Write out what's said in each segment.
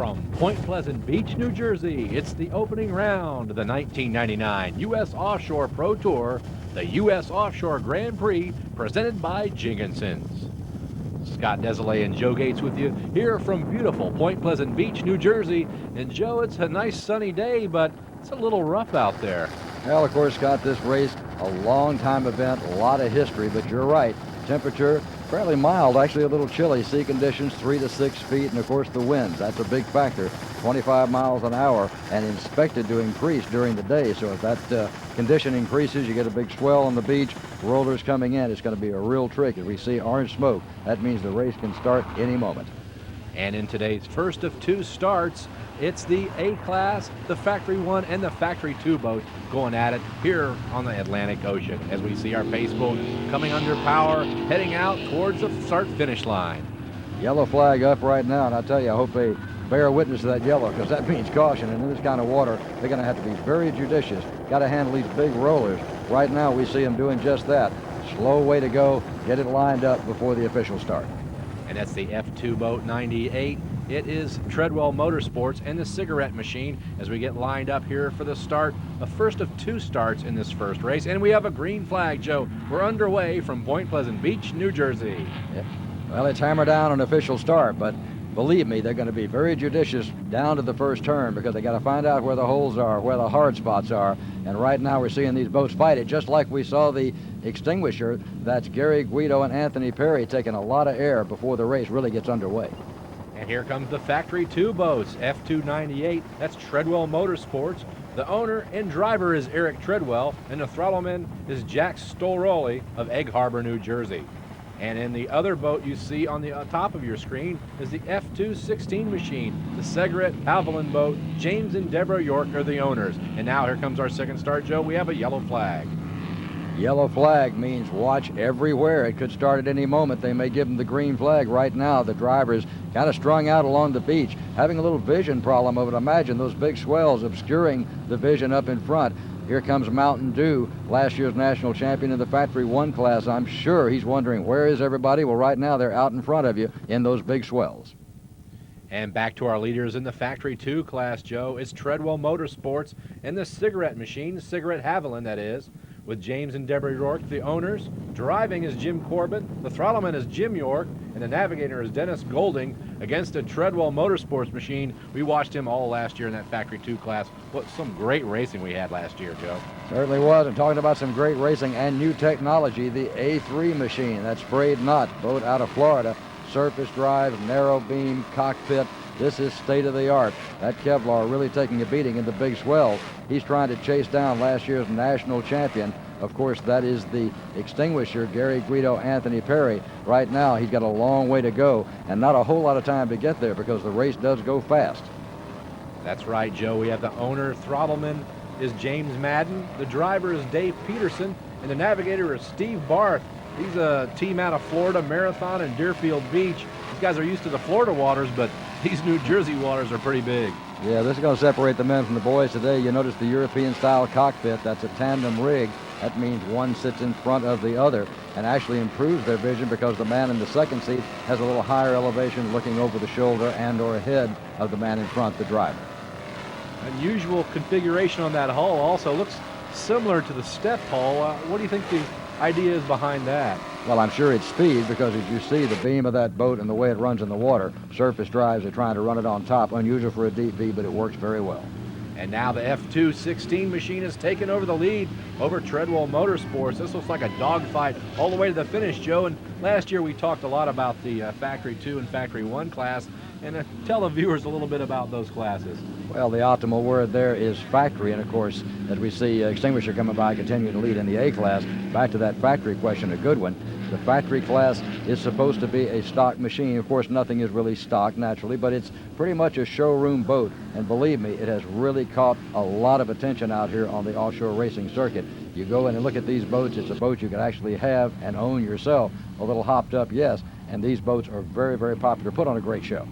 From Point Pleasant Beach, New Jersey, it's the opening round of the 1999 U.S. Offshore Pro Tour, the U.S. Offshore Grand Prix, presented by Jenkinson's. Scott Desolé and Joe Gates with you here from beautiful Point Pleasant Beach, New Jersey. And Joe, it's a nice sunny day, but it's a little rough out there. Well, of course, Scott, this race, a long time event, a lot of history, but you're right. Temperature fairly mild, actually a little chilly. Sea conditions 3 to 6 feet, and of course the winds. That's a big factor. 25 miles an hour, and expected to increase during the day. So if that condition increases, you get a big swell on the beach. Rollers coming in. It's going to be a real trick. If we see orange smoke, that means the race can start any moment. And in today's first of two starts, it's the A-Class, the Factory 1, and the Factory 2 boats going at it here on the Atlantic Ocean as we see our pace boat coming under power, heading out towards the start-finish line. Yellow flag up right now, and I tell you, I hope they bear witness to that yellow, because that means caution. And in this kind of water, they're going to have to be very judicious. Got to handle these big rollers. Right now, we see them doing just that. Slow way to go. Get it lined up before the official start. And that's the F2 boat 98. It is Treadwell Motorsports and the Cigarette Machine as we get lined up here for the start, the first of two starts in this first race. And we have a green flag, Joe. We're underway from Point Pleasant Beach, New Jersey. Yeah. Well, it's hammer down an official start, but believe me, they're going to be very judicious down to the first turn, because they got to find out where the holes are, where the hard spots are. And right now we're seeing these boats fight it, just like we saw the Extinguisher. That's Gary Guido and Anthony Perry taking a lot of air before the race really gets underway. And here comes the Factory 2 boats, F298. That's Treadwell Motorsports. The owner and driver is Eric Treadwell, and the throttleman is Jack Stolroli of Egg Harbor, New Jersey. And in the other boat you see on the top of your screen is the F216 machine, the Cigarette Haviland boat. James and Deborah York are the owners. And now here comes our second start, Joe. We have a yellow flag. Yellow flag means watch everywhere. It could start at any moment. They may give them the green flag. Right now, the driver is kind of strung out along the beach, having a little vision problem. I would imagine those big swells obscuring the vision up in front. Here comes Mountain Dew, last year's national champion in the Factory 1 class. I'm sure he's wondering, where is everybody? Well, right now, they're out in front of you in those big swells. And back to our leaders in the Factory 2 class, Joe. It's Treadwell Motorsports and the Cigarette Machine, Cigarette Haviland, that is, with James and Deborah York, the owners. Driving is Jim Corbett, the throttleman is Jim York, and the navigator is Dennis Golding against a Treadwell Motorsports machine. We watched him all last year in that Factory 2 class. What some great racing we had last year, Joe. Certainly was, and talking about some great racing and new technology, the A3 machine, that sprayed knot boat out of Florida. Surface drive, narrow beam, cockpit. This is state of the art. That Kevlar really taking a beating in the big swell. He's trying to chase down last year's national champion. Of course, that is the Extinguisher, Gary Guido, Anthony Perry. Right now, he's got a long way to go and not a whole lot of time to get there, because the race does go fast. That's right, Joe. We have the owner, throttleman is James Madden, the driver is Dave Peterson, and the navigator is Steve Barth. He's a team out of Florida, Marathon and Deerfield Beach. These guys are used to the Florida waters, but these New Jersey waters are pretty big. Yeah, this is going to separate the men from the boys today. You notice the European-style cockpit. That's a tandem rig. That means one sits in front of the other and actually improves their vision, because the man in the second seat has a little higher elevation looking over the shoulder and or ahead of the man in front, the driver. Unusual configuration on that hull. Also looks similar to the step hull. What do you think the idea is behind that? Well, I'm sure it's speed, because as you see the beam of that boat and the way it runs in the water, surface drives are trying to run it on top. Unusual for a deep V, but it works very well. And now the F216 machine has taken over the lead over Treadwell Motorsports. This looks like a dogfight all the way to the finish, Joe. And last year we talked a lot about the Factory 2 and Factory 1 class. And tell the viewers a little bit about those classes. Well, the optimal word there is factory. And of course, as we see Extinguisher coming by, continuing to lead in the A class. Back to that factory question, a good one. The factory class is supposed to be a stock machine. Of course, nothing is really stock, naturally, but it's pretty much a showroom boat. And believe me, it has really caught a lot of attention out here on the offshore racing circuit. You go in and look at these boats, it's a boat you could actually have and own yourself. A little hopped up, yes, and these boats are very, very popular. Put on a great show.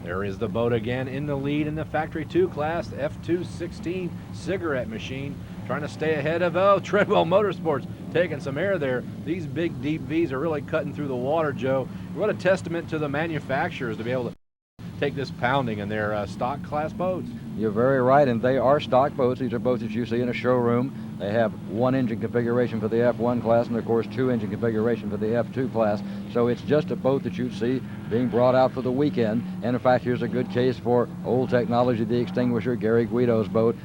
There is the boat again in the lead in the Factory 2 class, the F216 Cigarette Machine, trying to stay ahead of Treadwell Motorsports, taking some air there. These big deep V's are really cutting through the water, Joe. What a testament to the manufacturers to be able to take this pounding in their stock class boats. You're very right, and they are stock boats. These are boats that you see in a showroom. They have one engine configuration for the F1 class and, of course, two engine configuration for the F2 class. So it's just a boat that you'd see being brought out for the weekend. And, in fact, here's a good case for old technology, the extinguisher, Gary Guido's boat,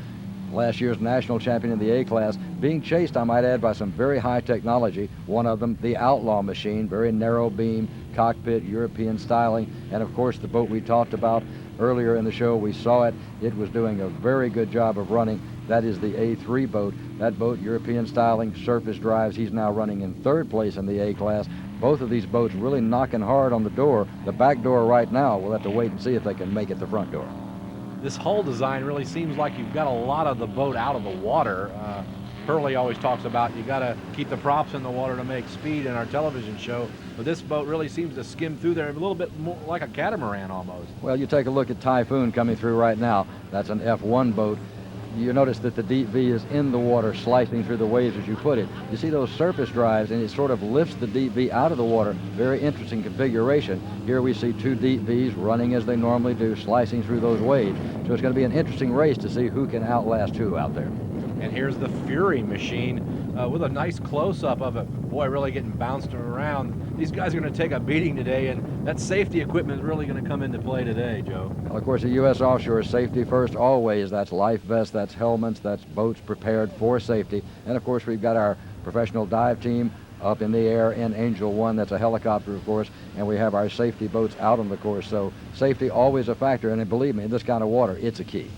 last year's national champion in the A class, being chased, I might add, by some very high technology. One of them, the Outlaw machine, very narrow beam, cockpit, European styling, and, of course, the boat we talked about earlier in the show. We saw it. It was doing a very good job of running. That is the A3 boat. That boat, European styling, surface drives. He's now running in third place in the A class. Both of these boats really knocking hard on the door. The back door right now, we'll have to wait and see if they can make it the front door. This hull design really seems like you've got a lot of the boat out of the water. Hurley always talks about you got to keep the props in the water to make speed in our television show, but this boat really seems to skim through there a little bit more like a catamaran almost. Well, you take a look at Typhoon coming through right now. That's an F1 boat. You notice that the deep V is in the water, slicing through the waves as you put it. You see those surface drives, and it sort of lifts the deep V out of the water. Very interesting configuration. Here we see two deep Vs running as they normally do, slicing through those waves. So it's going to be an interesting race to see who can outlast who out there. And here's the Fury machine with a nice close-up of it. Boy, really getting bounced around. These guys are going to take a beating today, and that safety equipment is really going to come into play today, Joe. Well, of course, the U.S. Offshore is safety first always. That's life vests, that's helmets, that's boats prepared for safety. And, of course, we've got our professional dive team up in the air in Angel 1. That's a helicopter, of course, and we have our safety boats out on the course. So safety always a factor, and believe me, in this kind of water, it's a key.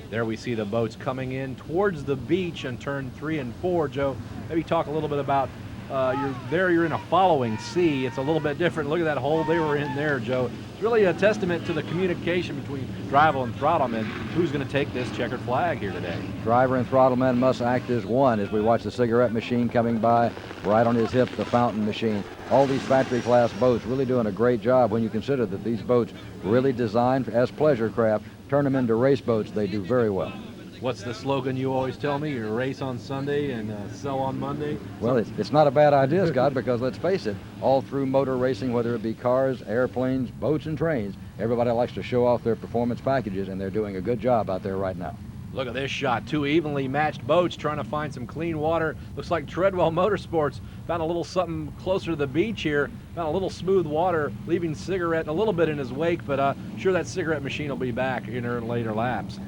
There we see the boats coming in towards the beach on turn 3 and 4. Joe, maybe talk a little bit about you're in a following sea. It's a little bit different. Look at that hole they were in there, Joe. It's really a testament to the communication between driver and throttleman. Who's going to take this checkered flag here today? Driver and throttleman must act as one as we watch the cigarette machine coming by. Right on his hip, the fountain machine. All these factory class boats really doing a great job when you consider that these boats really designed as pleasure craft. Turn them into race boats, they do very well. What's the slogan you always tell me? You race on Sunday and sell on Monday? Well, it's not a bad idea, Scott, because let's face it, all through motor racing, whether it be cars, airplanes, boats, and trains, everybody likes to show off their performance packages, and they're doing a good job out there right now. Look at this shot. Two evenly matched boats trying to find some clean water. Looks like Treadwell Motorsports found a little something closer to the beach here. Found a little smooth water, leaving cigarette a little bit in his wake, but sure that cigarette machine will be back in her later laps.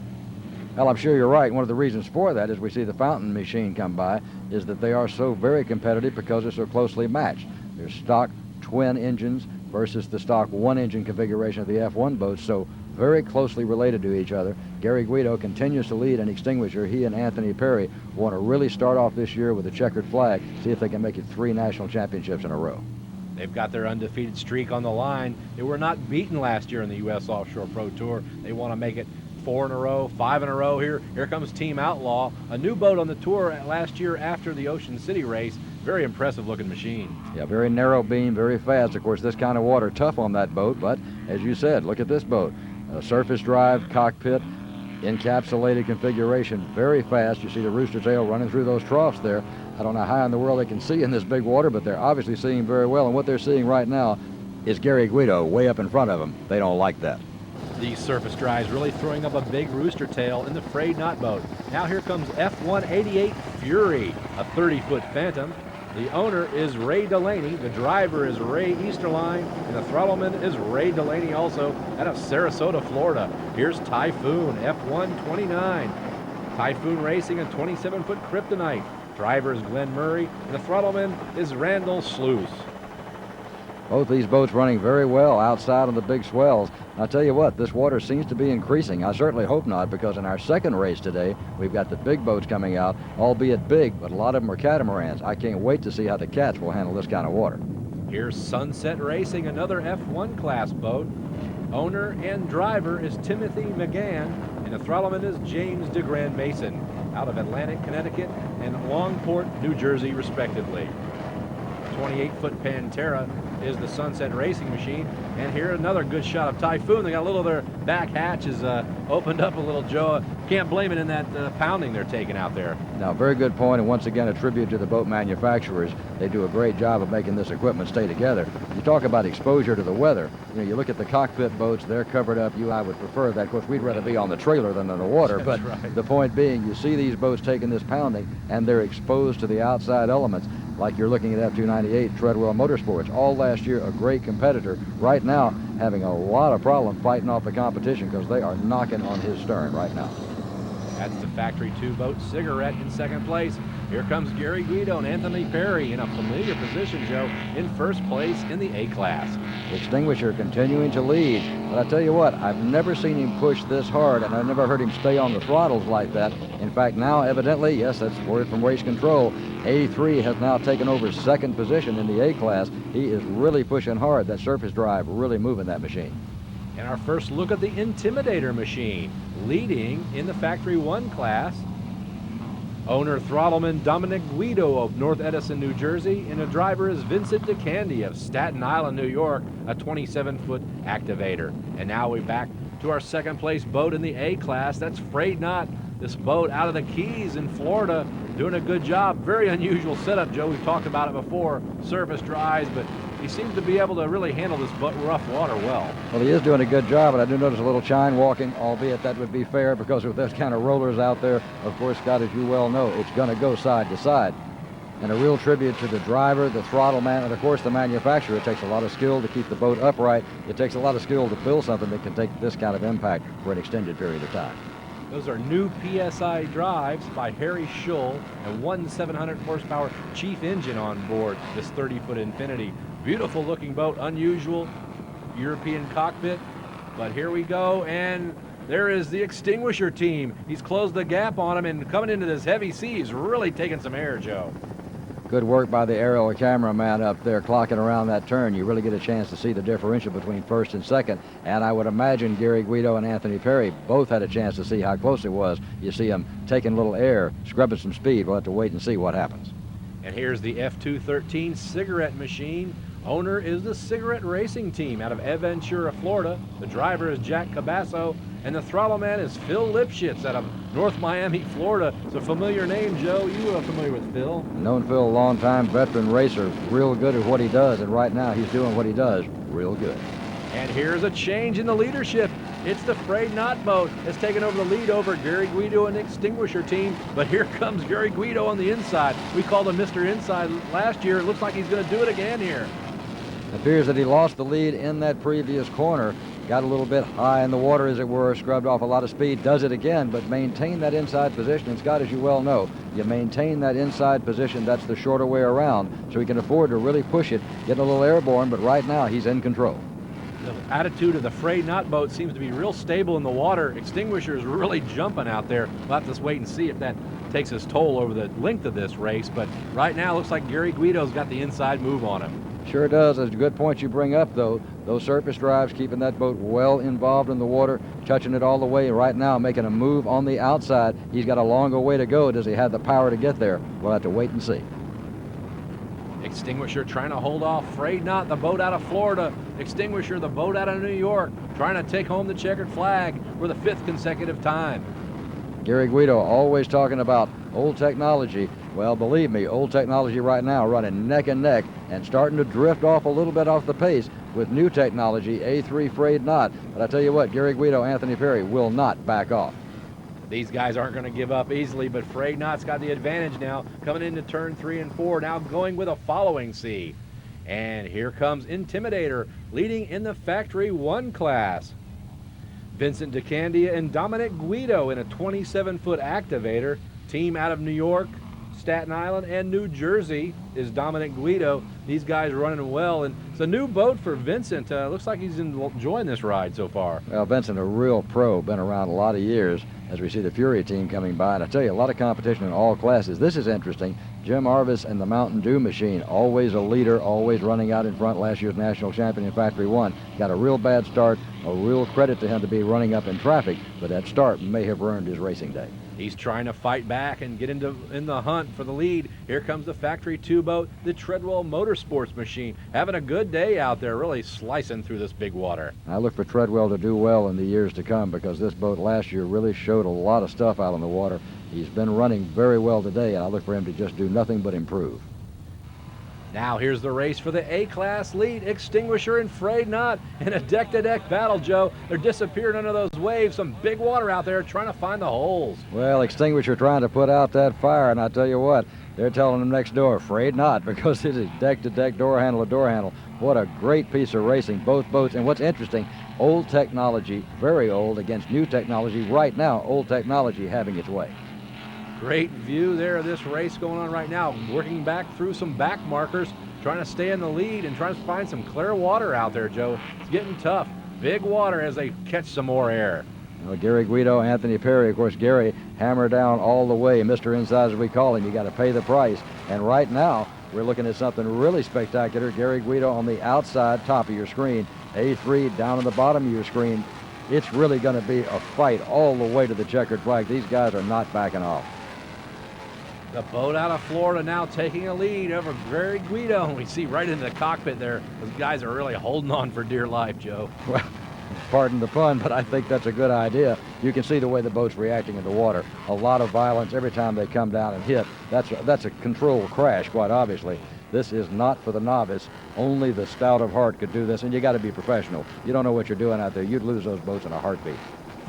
Well, I'm sure you're right. One of the reasons for that is we see the fountain machine come by is that they are so very competitive because they're so closely matched. There's stock twin engines versus the stock one engine configuration of the F1 boats, so very closely related to each other. Gary Guido continues to lead an extinguisher. He and Anthony Perry want to really start off this year with a checkered flag, see if they can make it 3 national championships in a row. They've got their undefeated streak on the line. They were not beaten last year in the U.S. Offshore Pro Tour. They want to make it 4 in a row, 5 in a row here. Here comes Team Outlaw, a new boat on the tour last year after the Ocean City race. Very impressive looking machine. Yeah, very narrow beam, very fast. Of course, this kind of water, tough on that boat, but as you said, look at this boat. A surface drive, cockpit, encapsulated configuration, very fast. You see the rooster tail running through those troughs there. I don't know how in the world they can see in this big water, but they're obviously seeing very well, and what they're seeing right now is Gary Guido way up in front of them. They don't like that. These surface drives really throwing up a big rooster tail in the frayed knot boat. Now here comes F188 Fury, a 30-foot Phantom. The owner is Ray Delaney, the driver is Ray Easterline, and the throttleman is Ray Delaney also out of Sarasota, Florida. Here's Typhoon, F129. Typhoon racing a 27-foot Kryptonite. Driver is Glenn Murray, and the throttleman is Randall Sluice. Both these boats running very well outside on the big swells. I'll tell you what, this water seems to be increasing. I certainly hope not, because in our second race today, we've got the big boats coming out, albeit big, but a lot of them are catamarans. I can't wait to see how the cats will handle this kind of water. Here's Sunset Racing, another F1 class boat. Owner and driver is Timothy McGann, and the throttleman is James DeGrand Mason, out of Atlantic, Connecticut, and Longport, New Jersey, respectively. 28-foot Pantera is the Sunset Racing machine. And here another good shot of Typhoon. They got a little of their back hatch is opened up a little, Joe. Can't blame it in that pounding they're taking out there. Now, very good point, and once again, a tribute to the boat manufacturers. They do a great job of making this equipment stay together. You talk about exposure to the weather. You know, you look at the cockpit boats, they're covered up. I would prefer that. Of course, we'd rather be on the trailer than in the water. That's But right. The point being, you see these boats taking this pounding, and they're exposed to the outside elements, like you're looking at F298 Treadwell Motorsports. All last year, a great competitor. Right now, having a lot of problem fighting off the competition because they are knocking on his stern right now. That's the Factory 2 boat Cigarette in second place. Here comes Gary Guido and Anthony Perry in a familiar position, Joe, in first place in the A class. Extinguisher continuing to lead. But I tell you what, I've never seen him push this hard, and I've never heard him stay on the throttles like that. In fact, now evidently, yes, that's word from race control, A3 has now taken over second position in the A class. He is really pushing hard. That surface drive really moving that machine. And our first look at the Intimidator machine, leading in the Factory 1 class. Owner Throttleman Dominic Guido of North Edison, New Jersey, and the driver is Vincent DeCandy of Staten Island, New York, a 27-foot activator. And now we're back to our second place boat in the A class. That's Frayed Knot, this boat out of the Keys in Florida, doing a good job. Very unusual setup, Joe. We've talked about it before. Surface drives, but he seems to be able to really handle this rough water well. Well, he is doing a good job, and I do notice a little chine walking, albeit that would be fair because with those kind of rollers out there, of course, Scott, as you well know, it's going to go side to side. And a real tribute to the driver, the throttle man, and of course the manufacturer. It takes a lot of skill to keep the boat upright. It takes a lot of skill to build something that can take this kind of impact for an extended period of time. Those are new PSI drives by Harry Schull and one 700 horsepower Chief engine on board this 30-foot Infinity. Beautiful looking boat, unusual European cockpit. But here we go, and there is the Extinguisher team. He's closed the gap on him, and coming into this heavy sea, he's really taking some air, Joe. Good work by the aerial cameraman up there clocking around that turn. You really get a chance to see the differential between first and second. And I would imagine Gary Guido and Anthony Perry both had a chance to see how close it was. You see them taking a little air, scrubbing some speed. We'll have to wait and see what happens. And here's the F213 Cigarette machine. Owner is the Cigarette Racing Team out of Aventura, Florida. The driver is Jack Cabasso, and the throttle man is Phil Lipschitz out of North Miami, Florida. It's a familiar name, Joe. You are familiar with Phil. Known Phil, a long-time veteran racer, real good at what he does, and right now he's doing what he does real good. And here's a change in the leadership. It's the Frayed Knot boat that's taken over the lead over Gary Guido and the Extinguisher team. But here comes Gary Guido on the inside. We called him Mr. Inside last year. It looks like he's going to do it again here. It appears that he lost the lead in that previous corner. Got a little bit high in the water, as it were, scrubbed off a lot of speed, does it again, but maintain that inside position. And Scott, as you well know, you maintain that inside position, that's the shorter way around, so he can afford to really push it, getting a little airborne, but right now he's in control. The attitude of the Frayed Knot boat seems to be real stable in the water. Extinguisher is really jumping out there. We'll have to wait and see if that takes its toll over the length of this race, but right now it looks like Gary Guido's got the inside move on him. Sure does. That's a good point you bring up, though. Those surface drives keeping that boat well involved in the water, touching it all the way. Right now, making a move on the outside. He's got a longer way to go. Does he have the power to get there? We'll have to wait and see. Extinguisher trying to hold off Frayed Knot, the boat out of Florida. Extinguisher, the boat out of New York, trying to take home the checkered flag for the 5th consecutive time. Gary Guido always talking about old technology. Well, believe me, old technology right now running neck and neck and starting to drift off a little bit off the pace with new technology, A3 Frayed Knot. But I tell you what, Gary Guido, Anthony Perry will not back off. These guys aren't going to give up easily, but Frayed Knot's got the advantage now, coming into turn 3 and 4, now going with a following C. And here comes Intimidator, leading in the Factory 1 class. Vincent DeCandia and Dominic Guido in a 27-foot activator. Team out of New York, Staten Island, and New Jersey is Dominic Guido. These guys are running well, and it's a new boat for Vincent. Looks like he's enjoying this ride so far. Well, Vincent, a real pro, been around a lot of years as we see the Fury team coming by. And I tell you, a lot of competition in all classes. This is interesting. Jim Arvis and the Mountain Dew machine, always a leader, always running out in front. Last year's national champion in Factory 1. Got a real bad start. A real credit to him to be running up in traffic, but that start may have ruined his racing day. He's trying to fight back and get in the hunt for the lead. Here comes the Factory 2 boat, the Treadwell Motorsports machine, having a good day out there, really slicing through this big water. I look for Treadwell to do well in the years to come, because this boat last year really showed a lot of stuff out on the water. He's been running very well today, and I look for him to just do nothing but improve. Now here's the race for the A-Class lead. Extinguisher and Frayed Knot in a deck-to-deck battle, Joe. They're disappearing under those waves. Some big water out there trying to find the holes. Well, Extinguisher trying to put out that fire, and I tell you what, they're telling him next door, Frayed Knot, because it is deck-to-deck, door handle to door handle. What a great piece of racing, both boats. And what's interesting, old technology, very old, against new technology. Right now, old technology having its way. Great view there of this race going on right now. Working back through some back markers, trying to stay in the lead and trying to find some clear water out there, Joe. It's getting tough. Big water as they catch some more air. Well, Gary Guido, Anthony Perry, of course, Gary hammer down all the way. Mr. Inside, as we call him, you got to pay the price. And right now, we're looking at something really spectacular. Gary Guido on the outside top of your screen. A3 down on the bottom of your screen. It's really going to be a fight all the way to the checkered flag. These guys are not backing off. The boat out of Florida now taking a lead over Gary Guido. And we see right into the cockpit there, those guys are really holding on for dear life, Joe. Well, pardon the pun, but I think that's a good idea. You can see the way the boat's reacting in the water. A lot of violence every time they come down and hit. That's a controlled crash, quite obviously. This is not for the novice. Only the stout of heart could do this, and you got to be professional. You don't know what you're doing out there. You'd lose those boats in a heartbeat.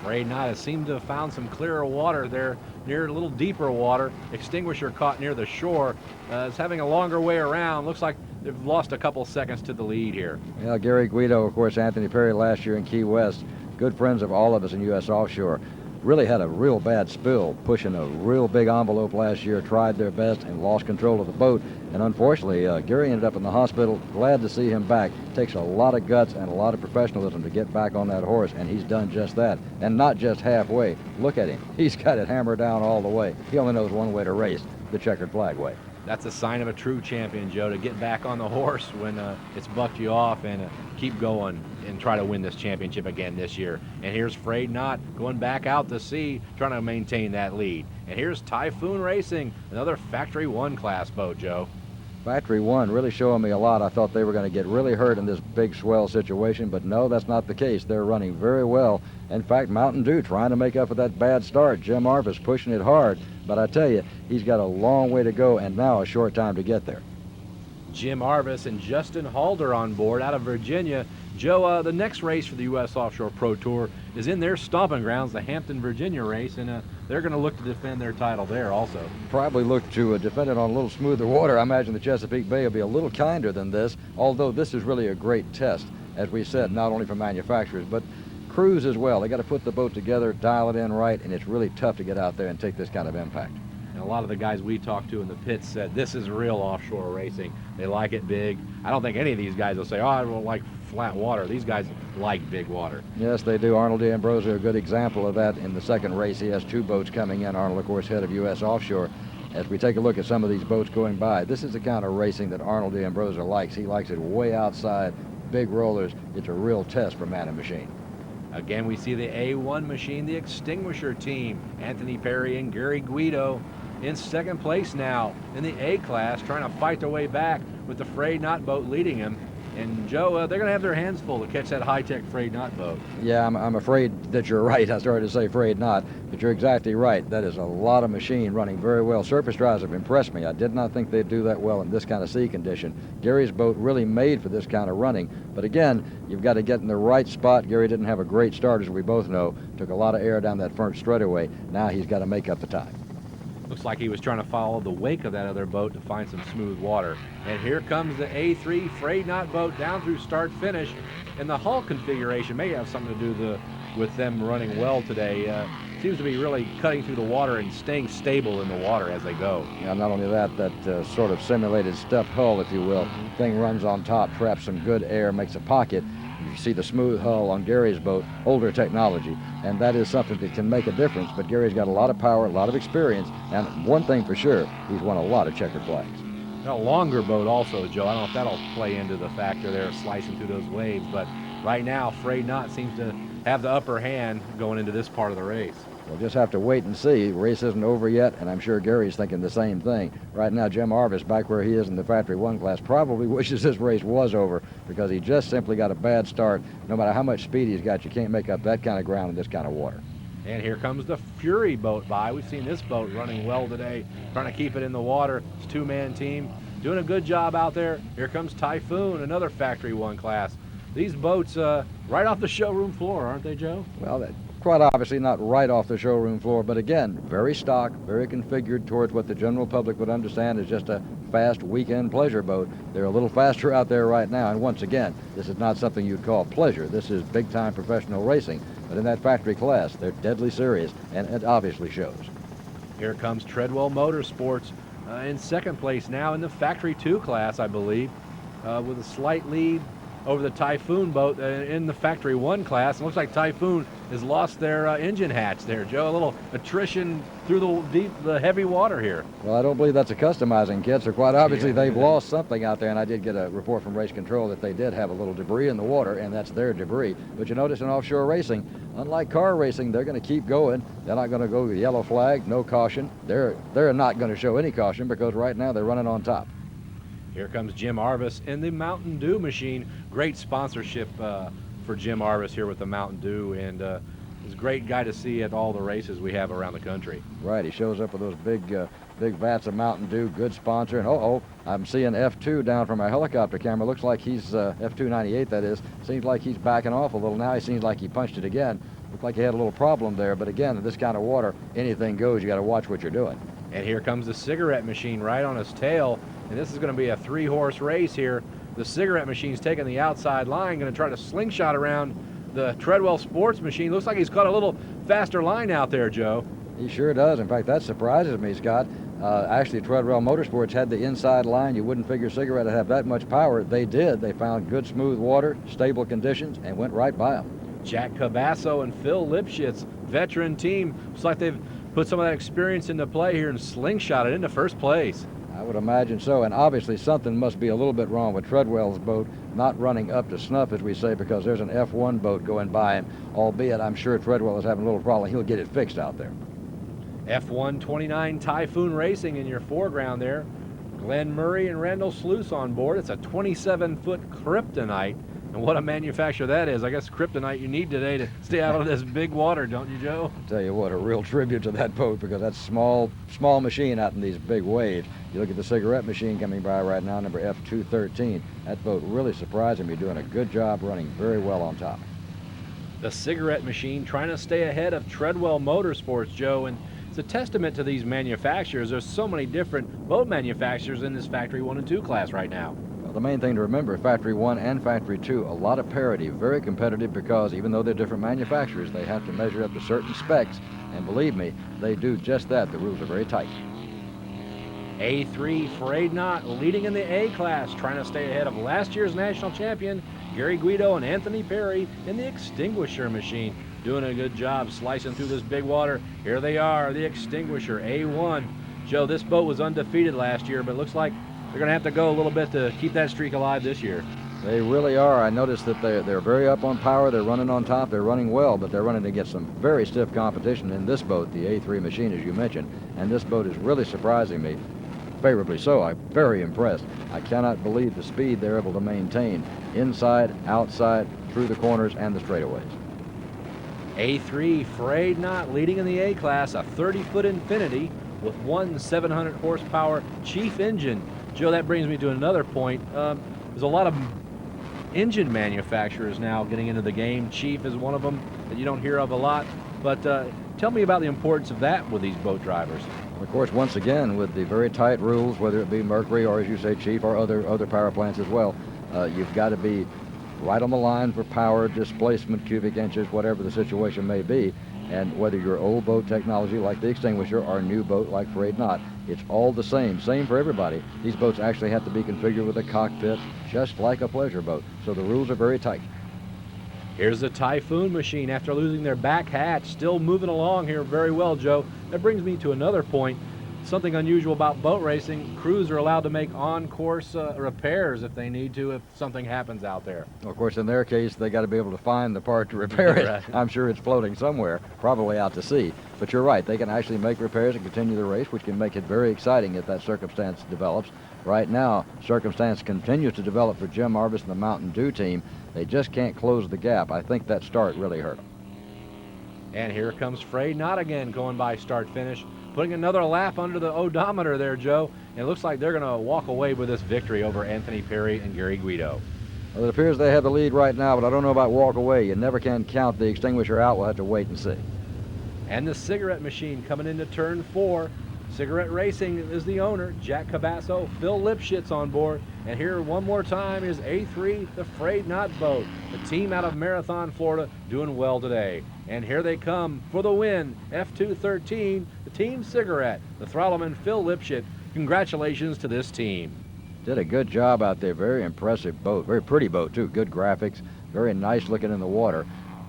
Frayed Knot has seemed to have found some clearer water there, near a little deeper water. Extinguisher caught near the shore. It's having a longer way around. Looks like they've lost a couple seconds to the lead here. Yeah, Gary Guido, of course, Anthony Perry last year in Key West. Good friends of all of us in U.S. Offshore. Really had a real bad spill, pushing a real big envelope last year, tried their best and lost control of the boat. And unfortunately, Gary ended up in the hospital. Glad to see him back. Takes a lot of guts and a lot of professionalism to get back on that horse, and he's done just that. And not just halfway. Look at him. He's got it hammered down all the way. He only knows one way to race, the checkered flag way. That's a sign of a true champion, Joe, to get back on the horse when it's bucked you off and keep going and try to win this championship again this year. And here's Frayed Knot going back out to sea, trying to maintain that lead. And here's Typhoon Racing, another Factory 1 class boat, Joe. Factory 1 really showing me a lot. I thought they were going to get really hurt in this big swell situation, but no, that's not the case. They're running very well. In fact, Mountain Dew trying to make up for that bad start. Jim Arvis pushing it hard, but I tell you, he's got a long way to go and now a short time to get there. Jim Arvis and Justin Halder on board out of Virginia. Joe, the next race for the U.S. Offshore Pro Tour is in their stomping grounds, the Hampton, Virginia race, and they're going to look to defend their title there also. Probably look to defend it on a little smoother water. I imagine the Chesapeake Bay will be a little kinder than this, although this is really a great test, as we said, not only for manufacturers, but crews as well. They got to put the boat together, dial it in right, and it's really tough to get out there and take this kind of impact. And a lot of the guys we talked to in the pits said this is real offshore racing. They like it big. I don't think any of these guys will say, oh, I don't like flat water. These guys like big water. Yes, they do. Arnold D'Ambrosio, a good example of that in the second race. He has two boats coming in. Arnold, of course, head of U.S. Offshore. As we take a look at some of these boats going by, this is the kind of racing that Arnold D'Ambrosio likes. He likes it way outside, big rollers. It's a real test for man and machine. Again, we see the A1 machine, the Extinguisher team. Anthony Perry and Gary Guido in second place now in the A class, trying to fight their way back with the Frayed Knot boat leading him. And Joe, they're going to have their hands full to catch that high-tech Frayed Knot boat. Yeah, I'm afraid that you're right. I started to say Frayed Knot, but you're exactly right. That is a lot of machine running very well. Surface drives have impressed me. I did not think they'd do that well in this kind of sea condition. Gary's boat really made for this kind of running. But again, you've got to get in the right spot. Gary didn't have a great start, as we both know. Took a lot of air down that front straightaway. Now he's got to make up the time. Looks like he was trying to follow the wake of that other boat to find some smooth water. And here comes the A3 Frayed Knot boat down through start finish. And the hull configuration may have something to do with them running well today. Seems to be really cutting through the water and staying stable in the water as they go. Yeah, not only that sort of simulated stuffed hull, if you will. Thing runs on top, traps some good air, makes a pocket. You see the smooth hull on Gary's boat, older technology, and that is something that can make a difference. But Gary's got a lot of power, a lot of experience, and one thing for sure, he's won a lot of checkered flags. A longer boat also, Joe. I don't know if that'll play into the factor there, slicing through those waves, but right now, Afraid Not seems to have the upper hand going into this part of the race. We'll just have to wait and see. The race isn't over yet, and I'm sure Gary's thinking the same thing. Right now, Jim Arvis, back where he is in the Factory 1 class, probably wishes this race was over because he just simply got a bad start. No matter how much speed he's got, you can't make up that kind of ground in this kind of water. And here comes the Fury boat by. We've seen this boat running well today, trying to keep it in the water. It's a two-man team, doing a good job out there. Here comes Typhoon, another Factory 1 class. These boats right off the showroom floor, aren't they, Joe? Well, quite obviously not right off the showroom floor, but again, very stock, very configured towards what the general public would understand as just a fast weekend pleasure boat. They're a little faster out there right now, and once again, this is not something you'd call pleasure. This is big-time professional racing, but in that factory class, they're deadly serious, and it obviously shows. Here comes Treadwell Motorsports in second place now in the Factory 2 class, I believe, with a slight lead over the Typhoon boat in the Factory 1 class. It looks like Typhoon has lost their engine hatch there, Joe. A little attrition through the heavy water here. Well, I don't believe that's a customizing kit, so quite obviously they've lost something out there, and I did get a report from Race Control that they did have a little debris in the water, and that's their debris. But you notice in offshore racing, unlike car racing, they're going to keep going. They're not going to go with yellow flag, no caution. They're not going to show any caution because right now they're running on top. Here comes Jim Arvis in the Mountain Dew machine. Great sponsorship for Jim Arvis here with the Mountain Dew, and he's a great guy to see at all the races we have around the country. Right, he shows up with those big vats of Mountain Dew, good sponsor. And I'm seeing F2 down from our helicopter camera. Looks like he's F298, that is. Seems like he's backing off a little now. He seems like he punched it again. Looked like he had a little problem there, but again, in this kind of water, anything goes. You got to watch what you're doing. And here comes the cigarette machine right on his tail. And this is going to be a 3-horse race here. The cigarette machine's taking the outside line, going to try to slingshot around the Treadwell Sports machine. Looks like he's caught a little faster line out there, Joe. He sure does. In fact, that surprises me, Scott. Actually, Treadwell Motorsports had the inside line. You wouldn't figure cigarette would have that much power. They did. They found good, smooth water, stable conditions, and went right by them. Jack Cabasso and Phil Lipschitz, veteran team. Looks like they've put some of that experience into play here and slingshot it into first place. I would imagine so, and obviously something must be a little bit wrong with Treadwell's boat, not running up to snuff, as we say, because there's an F1 boat going by him, albeit I'm sure Treadwell is having a little problem. He'll get it fixed out there. F1 29 Typhoon Racing in your foreground there. Glenn Murray and Randall Sluice on board. It's a 27-foot Kryptonite. And what a manufacturer that is. I guess Kryptonite you need today to stay out of this big water, don't you, Joe? I'll tell you what, a real tribute to that boat, because that's small machine out in these big waves. You look at the cigarette machine coming by right now, number F213. That boat really surprising me, doing a good job, running very well on top. The cigarette machine trying to stay ahead of Treadwell Motorsports, Joe, and it's a testament to these manufacturers. There's so many different boat manufacturers in this Factory 1 and 2 class right now. The main thing to remember, Factory 1 and Factory 2, a lot of parity, very competitive, because even though they're different manufacturers, they have to measure up to certain specs, and believe me, they do just that. The rules are very tight. A3 Afraid Not leading in the A class, trying to stay ahead of last year's national champion, Gary Guido and Anthony Perry in the Extinguisher machine. Doing a good job slicing through this big water. Here they are, the Extinguisher A1. Joe, this boat was undefeated last year, but it looks like they're going to have to go a little bit to keep that streak alive this year. They really are. I noticed that they're very up on power. They're running on top. They're running well, but they're running against some very stiff competition in this boat, the A3 machine, as you mentioned. And this boat is really surprising me, favorably so. I'm very impressed. I cannot believe the speed they're able to maintain inside, outside, through the corners, and the straightaways. A3 Afraid Not leading in the A class, a 30-foot Infinity with one 700 horsepower Chief engine. Joe, that brings me to another point. There's a lot of engine manufacturers now getting into the game. Chief is one of them that you don't hear of a lot. But tell me about the importance of that with these boat drivers. Of course, once again, with the very tight rules, whether it be Mercury or, as you say, Chief, or other power plants as well, you've got to be right on the line for power, displacement, cubic inches, whatever the situation may be. And whether you're old boat technology like the Extinguisher or a new boat like Afraid Not, it's all the same for everybody. These boats actually have to be configured with a cockpit, just like a pleasure boat. So the rules are very tight. Here's the Typhoon machine after losing their back hatch, still moving along here very well, Joe. That brings me to another point. something unusual about boat racing. Crews are allowed to make on-course repairs if they need to, if something happens out there. Well, of course, in their case, they got to be able to find the part to repair it. Right. I'm sure it's floating somewhere, probably out to sea. But you're right, they can actually make repairs and continue the race, which can make it very exciting if that circumstance develops. Right now, circumstance continues to develop for Jim Arvis and the Mountain Dew team. They just can't close the gap. I think that start really hurt them. And here comes Frey Knott again, going by start-finish, putting another lap under the odometer there, Joe. And it looks like they're going to walk away with this victory over Anthony Perry and Gary Guido. Well, it appears they have the lead right now, but I don't know about walk away. You never can count the extinguisher out. We'll have to wait and see. And the cigarette machine coming into turn 4. Cigarette Racing is the owner, Jack Cabasso, Phil Lipschitz on board. And here one more time is A3, the Frey Knott boat, the team out of Marathon, Florida, doing well today. And here they come for the win, F213, the Team Cigarette, the throttleman Phil Lipschitz. Congratulations to this team. Did a good job out there. Very impressive boat. Very pretty boat, too. Good graphics. Very nice looking in the water.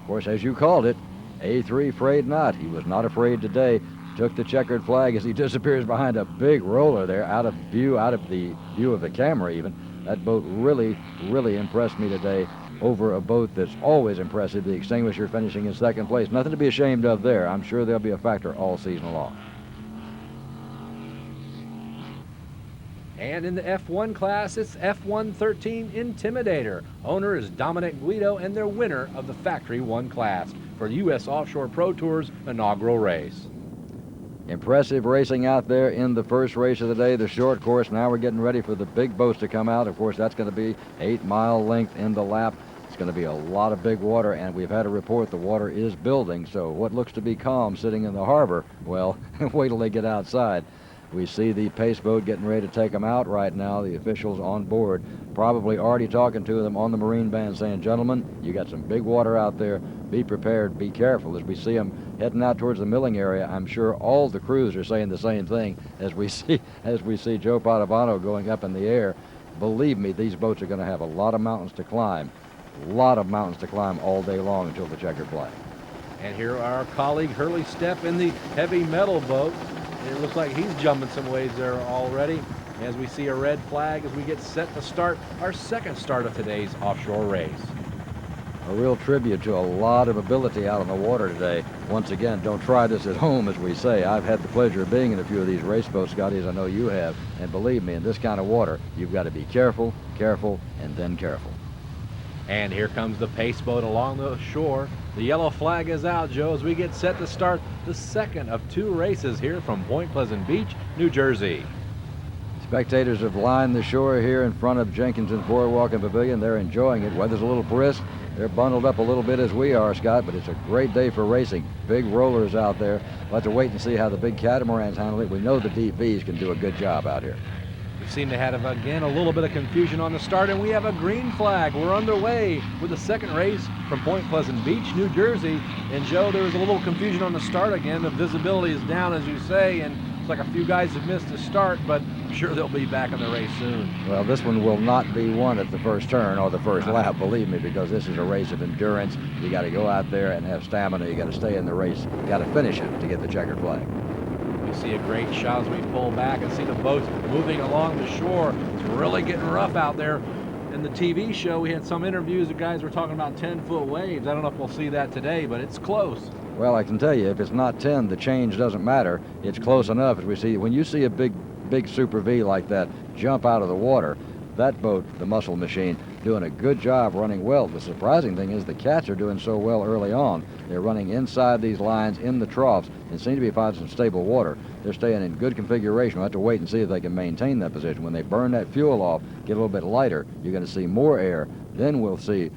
Of course, as you called it, A3 Frey Knott. He was not afraid today. Took the checkered flag as he disappears behind a big roller there, out of the view of the camera even. That boat really, really impressed me today over a boat that's always impressive, the Extinguisher, finishing in second place. Nothing to be ashamed of there. I'm sure they'll be a factor all season long. And in the F1 class, it's F113 Intimidator. Owner is Dominic Guido and their winner of the Factory 1 class for U.S. Offshore Pro Tour's inaugural race. Impressive racing out there in the first race of the day, the short course. Now we're getting ready for the big boats to come out. Of course, that's going to be 8-mile length in the lap. It's going to be a lot of big water, and we've had a report the water is building. So what looks to be calm sitting in the harbor, well, wait till they get outside. We see the pace boat getting ready to take them out right now. The officials on board probably already talking to them on the marine band saying, gentlemen, you got some big water out there. Be prepared, be careful. As we see them heading out towards the milling area, I'm sure all the crews are saying the same thing as we see Joe Padovano going up in the air. Believe me, these boats are going to have a lot of mountains to climb. A lot of mountains to climb all day long until the checkered flag. And here our colleague Hurley Stepp in the heavy metal boat. It looks like he's jumping some waves there already as we see a red flag as we get set to start our second start of today's offshore race. A real tribute to a lot of ability out on the water today. Once again, don't try this at home, as we say. I've had the pleasure of being in a few of these race boats, Scotty, as I know you have. And believe me, in this kind of water, you've got to be careful, careful, and then careful. And here comes the pace boat along the shore. The yellow flag is out, Joe, as we get set to start the second of 2 races here from Point Pleasant Beach, New Jersey. Spectators have lined the shore here in front of Jenkinson's Boardwalk and Pavilion. They're enjoying it. Weather's a little brisk. They're bundled up a little bit as we are, Scott, but it's a great day for racing. Big rollers out there. We'll have to wait and see how the big catamarans handle it. We know the DVs can do a good job out here. We seem to have, again, a little bit of confusion on the start, and we have a green flag. We're underway with the second race from Point Pleasant Beach, New Jersey. And, Joe, there was a little confusion on the start again. The visibility is down, as you say, and it's like a few guys have missed the start, but I'm sure they'll be back in the race soon. Well, this one will not be won at the first turn or the first lap, believe me, because this is a race of endurance. You got to go out there and have stamina. You got to stay in the race. You got to finish it to get the checkered flag. We see a great shot as we pull back and see the boats moving along the shore. It's really getting rough out there. In the TV show, we had some interviews. The guys were talking about 10-foot waves. I don't know if we'll see that today, but it's close. Well, I can tell you, if it's not 10, the change doesn't matter. It's close enough. As we see, when you see a big Super V like that jump out of the water, that boat, the Muscle Machine, doing a good job running well. The surprising thing is the cats are doing so well early on. They're running inside these lines in the troughs and seem to be finding some stable water. They're staying in good configuration. We'll have to wait and see if they can maintain that position. When they burn that fuel off, get a little bit lighter, you're going to see more air. Then we'll see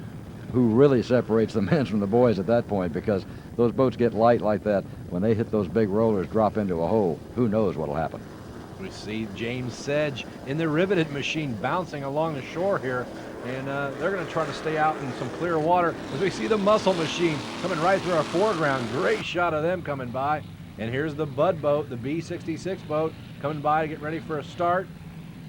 who really separates the men from the boys at that point, because those boats get light like that. When they hit those big rollers, drop into a hole, who knows what'll happen. We see James Sedge in the riveted machine bouncing along the shore here, and they're going to try to stay out in some clear water as we see the Muscle Machine coming right through our foreground. Great shot of them coming by. And here's the Bud boat, the B66 boat, coming by to get ready for a start.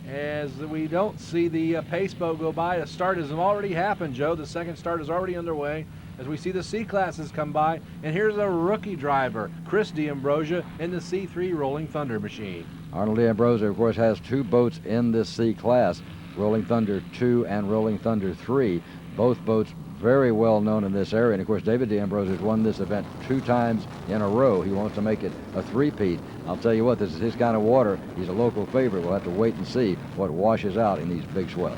As we don't see the pace boat go by, the start has already happened, Joe. The second start is already underway as we see the C classes come by. And here's a rookie driver, Chris D'Ambrosia, in the C3 Rolling Thunder machine. Arnold D'Ambrosio, of course, has two boats in this C class, Rolling Thunder 2 and Rolling Thunder 3. Both boats very well known in this area. And, of course, David D'Ambrosio has won this event 2 times in a row. He wants to make it a three-peat. I'll tell you what, this is his kind of water. He's a local favorite. We'll have to wait and see what washes out in these big swells.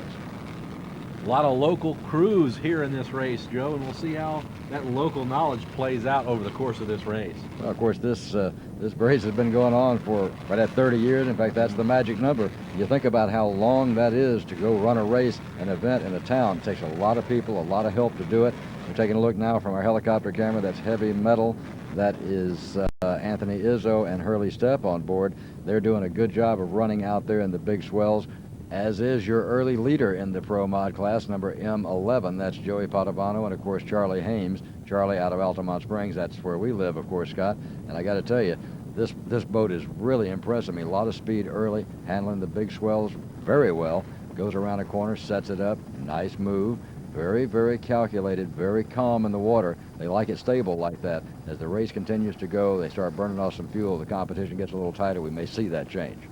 A lot of local crews here in this race, Joe, and we'll see how that local knowledge plays out over the course of this race. Well, of course, this race has been going on for right at 30 years. In fact, that's the magic number. You think about how long that is to go run a race, an event in a town. It takes a lot of people, a lot of help to do it. We're taking a look now from our helicopter camera. That's Heavy Metal. That is Anthony Izzo and Hurley Stepp on board. They're doing a good job of running out there in the big swells, as is your early leader in the Pro Mod class, number M11. That's Joey Padovano and, of course, Charlie Hames. Charlie out of Altamont Springs. That's where we live, of course, Scott. And I got to tell you, this boat is really impressing me. A lot of speed early, handling the big swells very well. Goes around a corner, sets it up. Nice move. Very, very calculated, very calm in the water. They like it stable like that. As the race continues to go, they start burning off some fuel. The competition gets a little tighter. We may see that change.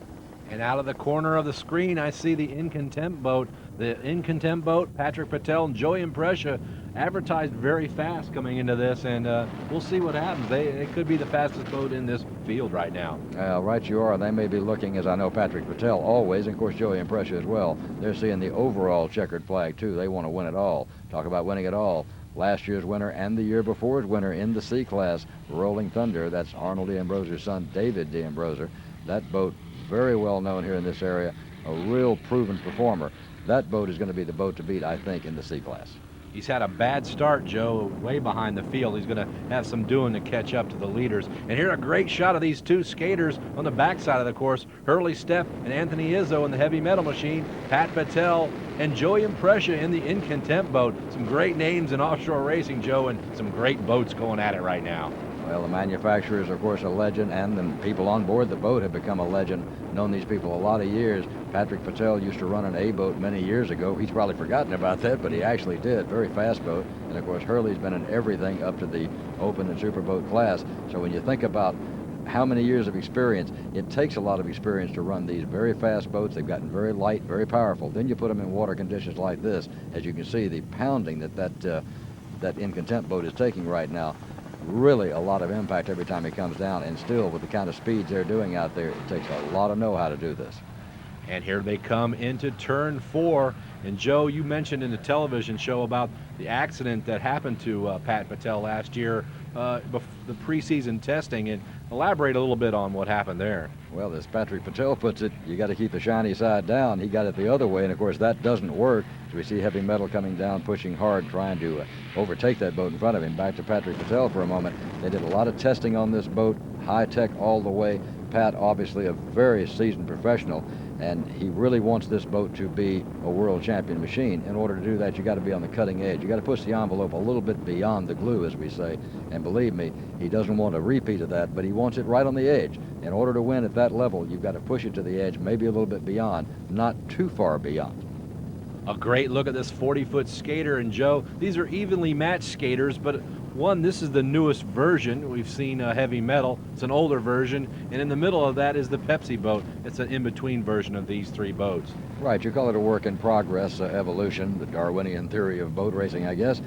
And out of the corner of the screen, I see the In Contempt boat. The In Contempt boat, Patrick Patel and Joey Imprescia, advertised very fast coming into this, and we'll see what happens. It could be the fastest boat in this field right now. Right you are. They may be looking, as I know Patrick Patel always, and of course Joey Imprescia as well. They're seeing the overall checkered flag, too. They want to win it all. Talk about winning it all. Last year's winner and the year before's winner in the C class, Rolling Thunder. That's Arnold D'Ambrosio's son, David D'Ambrosio. That boat, very well known here in this area, a real proven performer. That boat is going to be the boat to beat, I think, in the C class. He's had a bad start, Joe, way behind the field. He's going to have some doing to catch up to the leaders. And here a great shot of these two skaters on the backside of the course. Hurley Stepp and Anthony Izzo in the Heavy Metal machine. Pat Patel and Joey Imprescia in the In Contempt boat. Some great names in offshore racing, Joe, and some great boats going at it right now. Well, the manufacturer is, of course, a legend, and the people on board the boat have become a legend. Known these people a lot of years. Patrick Patel used to run an A boat many years ago. He's probably forgotten about that, but he actually did. Very fast boat. And, of course, Hurley's been in everything up to the Open and Superboat class. So when you think about how many years of experience, it takes a lot of experience to run these very fast boats. They've gotten very light, very powerful. Then you put them in water conditions like this. As you can see, the pounding that In Contempt boat is taking right now, really a lot of impact every time it comes down, and still with the kind of speeds they're doing out there, it takes a lot of know-how to do this. And here they come into turn 4. And Joe, you mentioned in the television show about the accident that happened to Pat Patel last year, the preseason testing, and elaborate a little bit on what happened there. Well, as Patrick Patel puts it, you got to keep the shiny side down. He got it the other way, and of course that doesn't work. So we see Heavy Metal coming down, pushing hard, trying to overtake that boat in front of him. Back to Patrick Patel for a moment. They did a lot of testing on this boat, high tech all the way. Pat, obviously a very seasoned professional, and he really wants this boat to be a world champion machine. In order to do that, you got to be on the cutting edge. You got to push the envelope a little bit beyond the glue, as we say. And believe me, he doesn't want a repeat of that, but he wants it right on the edge. In order to win at that level, you've got to push it to the edge, maybe a little bit beyond, not too far beyond. A great look at this 40-foot skater, and Joe, these are evenly matched skaters, but this is the newest version. We've seen Heavy Metal. It's an older version, and in the middle of that is the Pepsi boat. It's an in-between version of these three boats. Right, you call it a work in progress, evolution, the Darwinian theory of boat racing, I guess.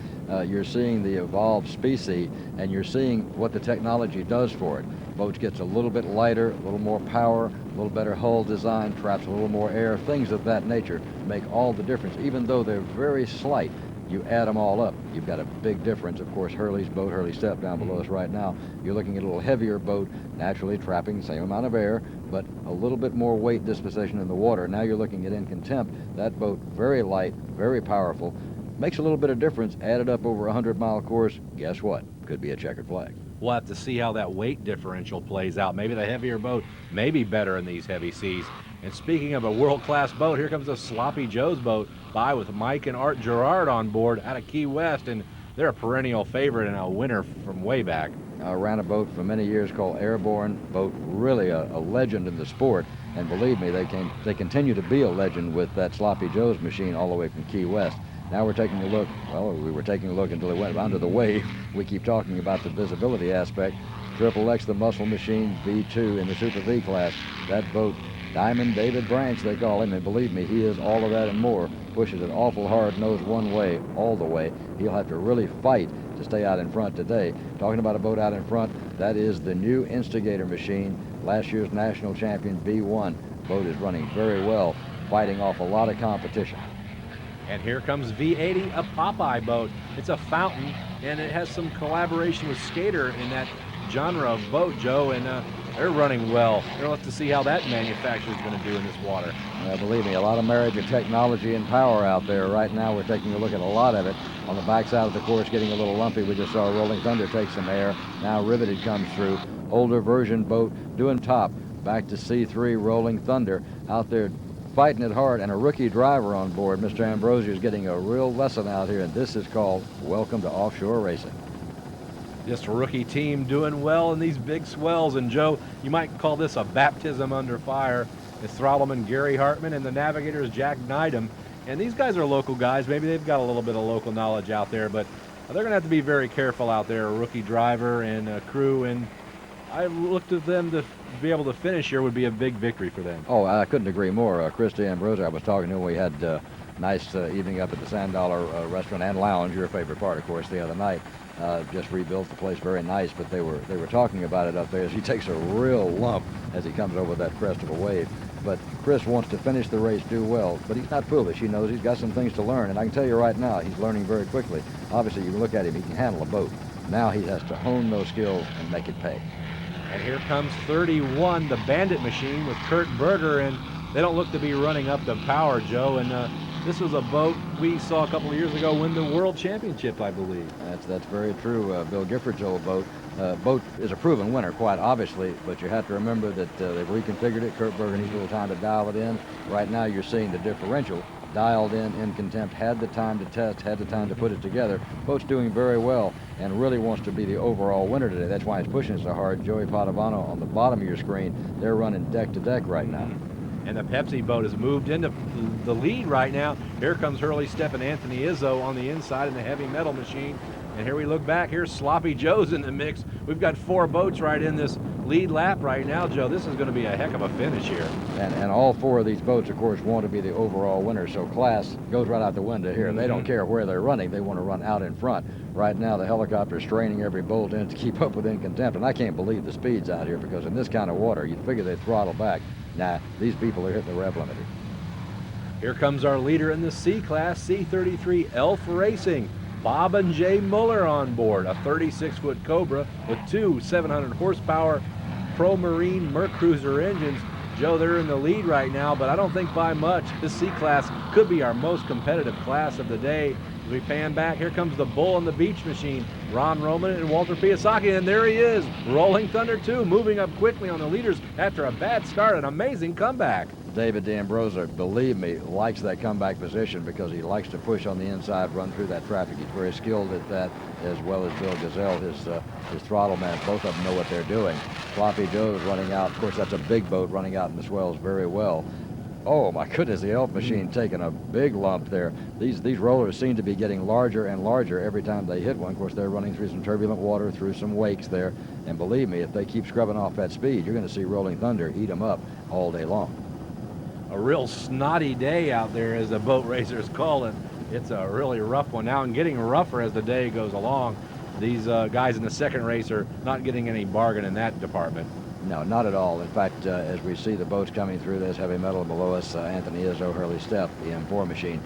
You're seeing the evolved species, and you're seeing what the technology does for it. Boat gets a little bit lighter, a little more power, a little better hull design, traps a little more air, things of that nature make all the difference. Even though they're very slight, you add them all up, you've got a big difference. Of course, Hurley's boat, Hurley Stepp down below us right now, you're looking at a little heavier boat, naturally trapping the same amount of air, but a little bit more weight disposition in the water. Now you're looking at In Contempt. That boat, very light, very powerful, makes a little bit of difference. Added up over a 100-mile course, guess what? Could be a checkered flag. We'll have to see how that weight differential plays out. Maybe the heavier boat may be better in these heavy seas. And speaking of a world-class boat, here comes the Sloppy Joe's boat by with Mike and Art Gerard on board out of Key West, and they're a perennial favorite and a winner from way back. I ran a boat for many years called Airborne boat, really a legend in the sport, and believe me, they continue to be a legend with that Sloppy Joe's machine all the way from Key West. Now we're taking a look, well, we were taking a look until it went under the wave. We keep talking about the visibility aspect. Triple X, the muscle machine, V2 in the Super V class. That boat, Diamond David Branch, they call him, and believe me, he is all of that and more. Pushes it awful hard, nose one way, all the way. He'll have to really fight to stay out in front today. Talking about a boat out in front, that is the new Instigator machine, last year's national champion V1. Boat is running very well, fighting off a lot of competition. And here comes V80, a Popeye boat. It's a fountain, and it has some collaboration with Skater in that genre of boat, Joe, and they're running well. We'll have to see how that manufacturer is going to do in this water. Believe me, a lot of marriage of technology and power out there. Right now, we're taking a look at a lot of it. On the backside of the course, getting a little lumpy. We just saw Rolling Thunder take some air. Now Riveted comes through. Older version boat doing top. Back to C3, Rolling Thunder out there fighting it hard, and a rookie driver on board. Mr. Ambrosio is getting a real lesson out here, and this is called Welcome to Offshore Racing. Just a rookie team doing well in these big swells, and Joe, you might call this a baptism under fire. It's throttleman Gary Hartman and the navigator is Jack Neidham, and these guys are local guys. Maybe they've got a little bit of local knowledge out there, but they're going to have to be very careful out there, a rookie driver and a crew, and I looked at them to be able to finish here would be a big victory for them. Oh, I couldn't agree more. Christy Ambrosio, I was talking to him. We had a nice evening up at the Sand Dollar Restaurant and Lounge, your favorite part, of course, the other night. Just rebuilt the place, very nice, but they were talking about it up there as he takes a real lump as he comes over that crest of a wave. But Chris wants to finish the race, do well, but he's not foolish. He knows he's got some things to learn, and I can tell you right now, he's learning very quickly. Obviously, you can look at him, he can handle a boat. Now he has to hone those skills and make it pay. And here comes 31, the Bandit machine with Kurt Berger, and they don't look to be running up to power, Joe. And this was a boat we saw a couple of years ago win the World Championship, I believe. That's very true. Bill Gifford's old boat. Boat is a proven winner, quite obviously, but you have to remember that they've reconfigured it. Kurt Berger needs a little time to dial it in. Right now, you're seeing the differential dialed in Contempt, had the time to test, had the time to put it together. Boat's doing very well and really wants to be the overall winner today. That's why he's pushing so hard. Joey Padovano on the bottom of your screen, they're running deck to deck right now. And the Pepsi boat has moved into the lead right now. Here comes Hurley Stepp and Anthony Izzo on the inside in the heavy metal machine. And here we look back, here's Sloppy Joe's in the mix. We've got 4 boats right in this lead lap right now, Joe. This is going to be a heck of a finish here. And all 4 of these boats, of course, want to be the overall winner, so class goes right out the window here. They don't care where they're running. They want to run out in front. Right now, the helicopter's straining every bolt in to keep up with Contempt, and I can't believe the speeds out here, because in this kind of water, you'd figure they'd throttle back. Nah, these people are hitting the rev limiter. Here comes our leader in the C class, C33 Elf Racing. Bob and Jay Muller on board, a 36-foot Cobra with 2 700 horsepower Pro Marine Mercruiser engines. Joe, they're in the lead right now, but I don't think by much. This C class could be our most competitive class of the day. As we pan back, here comes the Bull and the Beach Machine, Ron Roman and Walter Piasaki, and there he is, Rolling Thunder 2, moving up quickly on the leaders after a bad start, an amazing comeback. David D'Ambrosio, believe me, likes that comeback position because he likes to push on the inside, run through that traffic. He's very skilled at that, as well as Bill Gazelle, his throttle man. Both of them know what they're doing. Sloppy Joe's running out. Of course, that's a big boat running out in the swells very well. Oh, my goodness, the Elf machine taking a big lump there. These rollers seem to be getting larger and larger every time they hit one. Of course, they're running through some turbulent water, through some wakes there. And believe me, if they keep scrubbing off that speed, you're going to see Rolling Thunder eat them up all day long. A real snotty day out there, as the boat racers call it. It's a really rough one now, and getting rougher as the day goes along. These guys in the second race are not getting any bargain in that department. No, not at all. In fact, as we see the boats coming through this heavy metal below us, Anthony Izzo, Hurley Stepp, the M4 machine,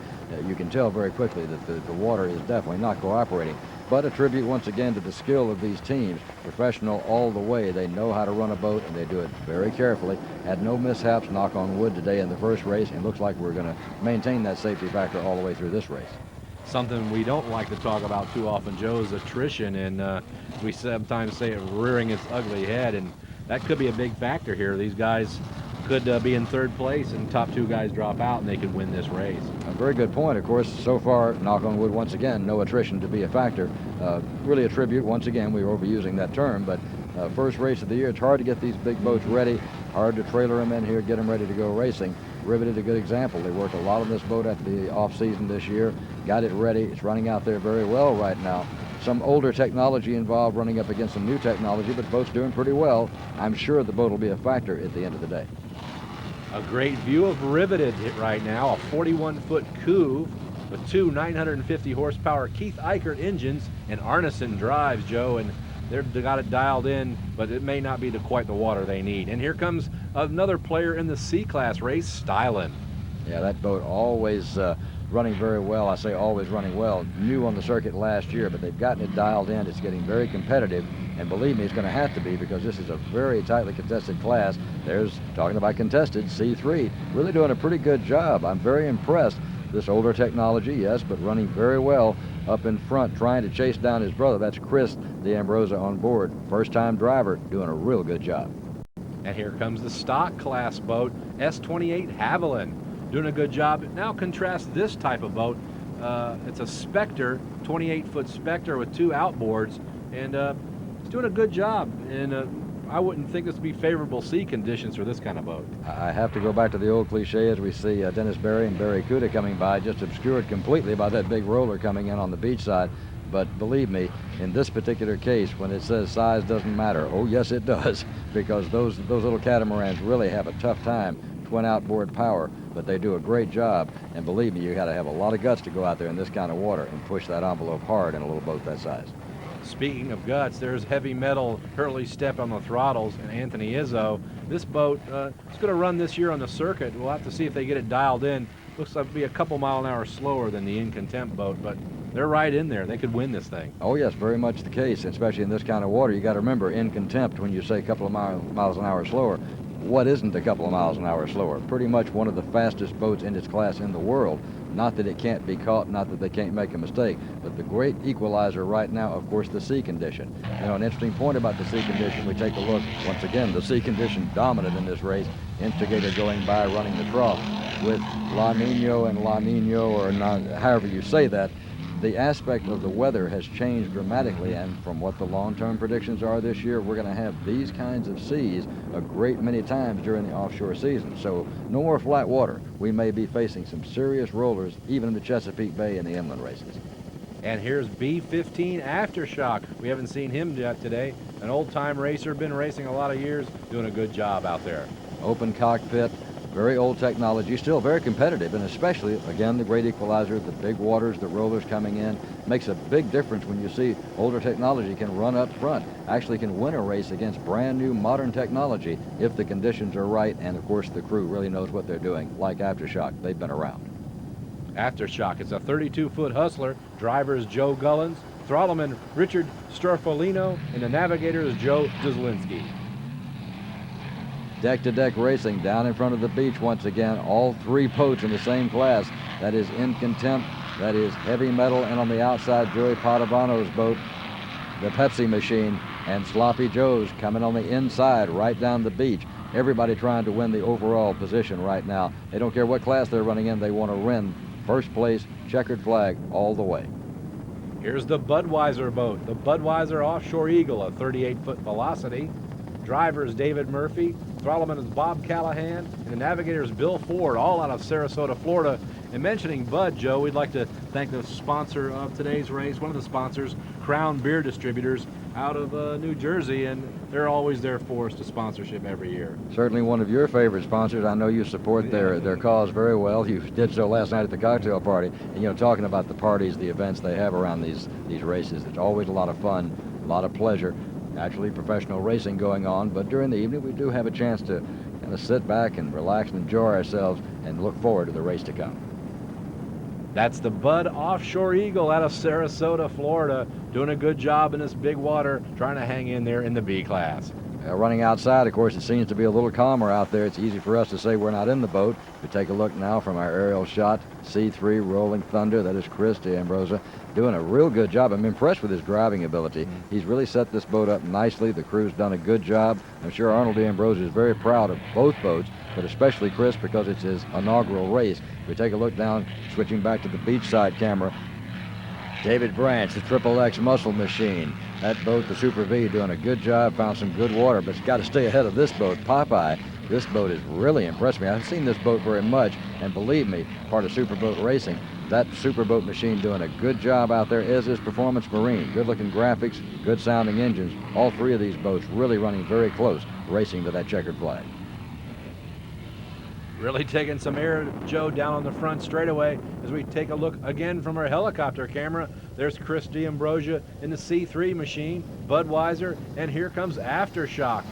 you can tell very quickly that the water is definitely not cooperating. But a tribute once again to the skill of these teams. Professional all the way. They know how to run a boat, and they do it very carefully. Had no mishaps, knock on wood, today in the first race, and looks like we're going to maintain that safety factor all the way through this race. Something we don't like to talk about too often, Joe, is attrition, and we sometimes say it rearing its ugly head, and that could be a big factor here. These guys could be in third place, and top 2 guys drop out, and they could win this race. A very good point. Of course, so far, knock on wood, once again, no attrition to be a factor. Really a tribute, once again, we were overusing that term, but first race of the year, it's hard to get these big boats ready, hard to trailer them in here, get them ready to go racing. Riveted, a good example. They worked a lot on this boat at the off season this year, got it ready. It's running out there very well right now. some older technology involved running up against some new technology, but the boat's doing pretty well. I'm sure the boat will be a factor at the end of the day. A great view of Riveted right now, a 41-foot coupe with two 950 horsepower Keith Eichert engines and Arneson drives, Joe, and they've got it dialed in, but it may not be quite the water they need. And here comes another player in the C-Class race, Stylen. Yeah, that boat always running very well. I say always running well. New on the circuit last year, but they've gotten it dialed in. It's getting very competitive, and believe me, it's going to have to be, because this is a very tightly contested class. There's, talking about contested, C3, really doing a pretty good job. I'm very impressed. This older technology, yes, but running very well up in front, trying to chase down his brother. That's Chris D'Ambrosa on board. First-time driver, doing a real good job. And here comes the stock class boat, S28 Haviland, doing a good job. Now contrast this type of boat. It's a Spectre, 28-foot Spectre with two outboards, and it's doing a good job. And I wouldn't think this would be favorable sea conditions for this kind of boat. I have to go back to the old cliche as we see Dennis Berry and Barry Cuda coming by, just obscured completely by that big roller coming in on the beach side. But believe me, in this particular case, when it says size doesn't matter, oh yes it does, because those little catamarans really have a tough time, twin outboard power, but they do a great job. And believe me, you got to have a lot of guts to go out there in this kind of water and push that envelope hard in a little boat that size. Speaking of guts, there's heavy metal Hurley Step on the throttles and Anthony Izzo. This boat is going to run this year on the circuit. We'll have to see if they get it dialed in. Looks like it'll be a couple mile an hour slower than the In Contempt boat, but they're right in there. They could win this thing. Oh yes, very much the case, especially in this kind of water. You got to remember, In Contempt, when you say a couple of miles an hour slower, what isn't a couple of miles an hour slower? Pretty much one of the fastest boats in its class in the world. Not that it can't be caught, not that they can't make a mistake, but the great equalizer right now, of course, the sea condition. You know, an interesting point about the sea condition, we take a look, once again, the sea condition dominant in this race. Instigator going by, running the trough with La Nino and La Nino, or not, however you say that. The aspect of the weather has changed dramatically, and from what the long-term predictions are this year, we're going to have these kinds of seas a great many times during the offshore season. So no more flat water. We may be facing some serious rollers, even in the Chesapeake Bay in the inland races. And here's B-15 Aftershock. We haven't seen him yet today. An old-time racer, been racing a lot of years, doing a good job out there. Open cockpit. Very old technology, still very competitive, and especially, again, the great equalizer, the big waters, the rollers coming in, makes a big difference when you see older technology can run up front, actually can win a race against brand new modern technology if the conditions are right, and of course the crew really knows what they're doing, like Aftershock. They've been around. Aftershock, it's a 32-foot hustler. Driver is Joe Gullins, throttleman Richard Storfolino, and the navigator is Joe Duslinski. Deck-to-deck racing down in front of the beach once again. All three boats in the same class. That is In Contempt, that is Heavy Metal, and on the outside, Joey Padovano's boat, the Pepsi Machine, and Sloppy Joe's coming on the inside right down the beach. Everybody trying to win the overall position right now. They don't care what class they're running in. They want to win first place, checkered flag all the way. Here's the Budweiser boat, the Budweiser Offshore Eagle, a 38-foot Velocity. Driver is David Murphy, throttleman is Bob Callahan, and the navigator is Bill Ford, all out of Sarasota, Florida. And mentioning Bud, Joe, we'd like to thank the sponsor of today's race, one of the sponsors, Crown Beer Distributors out of New Jersey, and they're always there for us to sponsorship every year. Certainly one of your favorite sponsors. I know you support their cause very well. You did so last night at the cocktail party. And, you know, talking about the parties, the events they have around these races, it's always a lot of fun, a lot of pleasure. Actually professional racing going on, but during the evening we do have a chance to kind of sit back and relax and enjoy ourselves and look forward to the race to come. That's the Bud Offshore Eagle out of Sarasota, Florida, doing a good job in this big water, trying to hang in there in the B class. Running outside, of course, it seems to be a little calmer out there. It's easy for us to say we're not in the boat. We take a look now from our aerial shot, C3 Rolling Thunder. That is Chris D'Ambrosa doing a real good job. I'm impressed with his driving ability. He's really set this boat up nicely. The crew's done a good job. I'm sure Arnold D'Ambrosa is very proud of both boats, but especially Chris because it's his inaugural race. We take a look down, switching back to the beachside camera. David Branch, the XXX Muscle Machine. That boat, the Super V, doing a good job, found some good water, but it's got to stay ahead of this boat, Popeye. This boat has really impressed me. I haven't seen this boat very much, and believe me, part of Superboat racing, that Superboat machine doing a good job out there, as is Performance Marine. Good-looking graphics, good-sounding engines. All three of these boats really running very close, racing to that checkered flag. Really taking some air, Joe, down on the front straightaway as we take a look again from our helicopter camera. There's Chris D'Ambrosia in the C3 machine, Budweiser, and here comes Aftershock.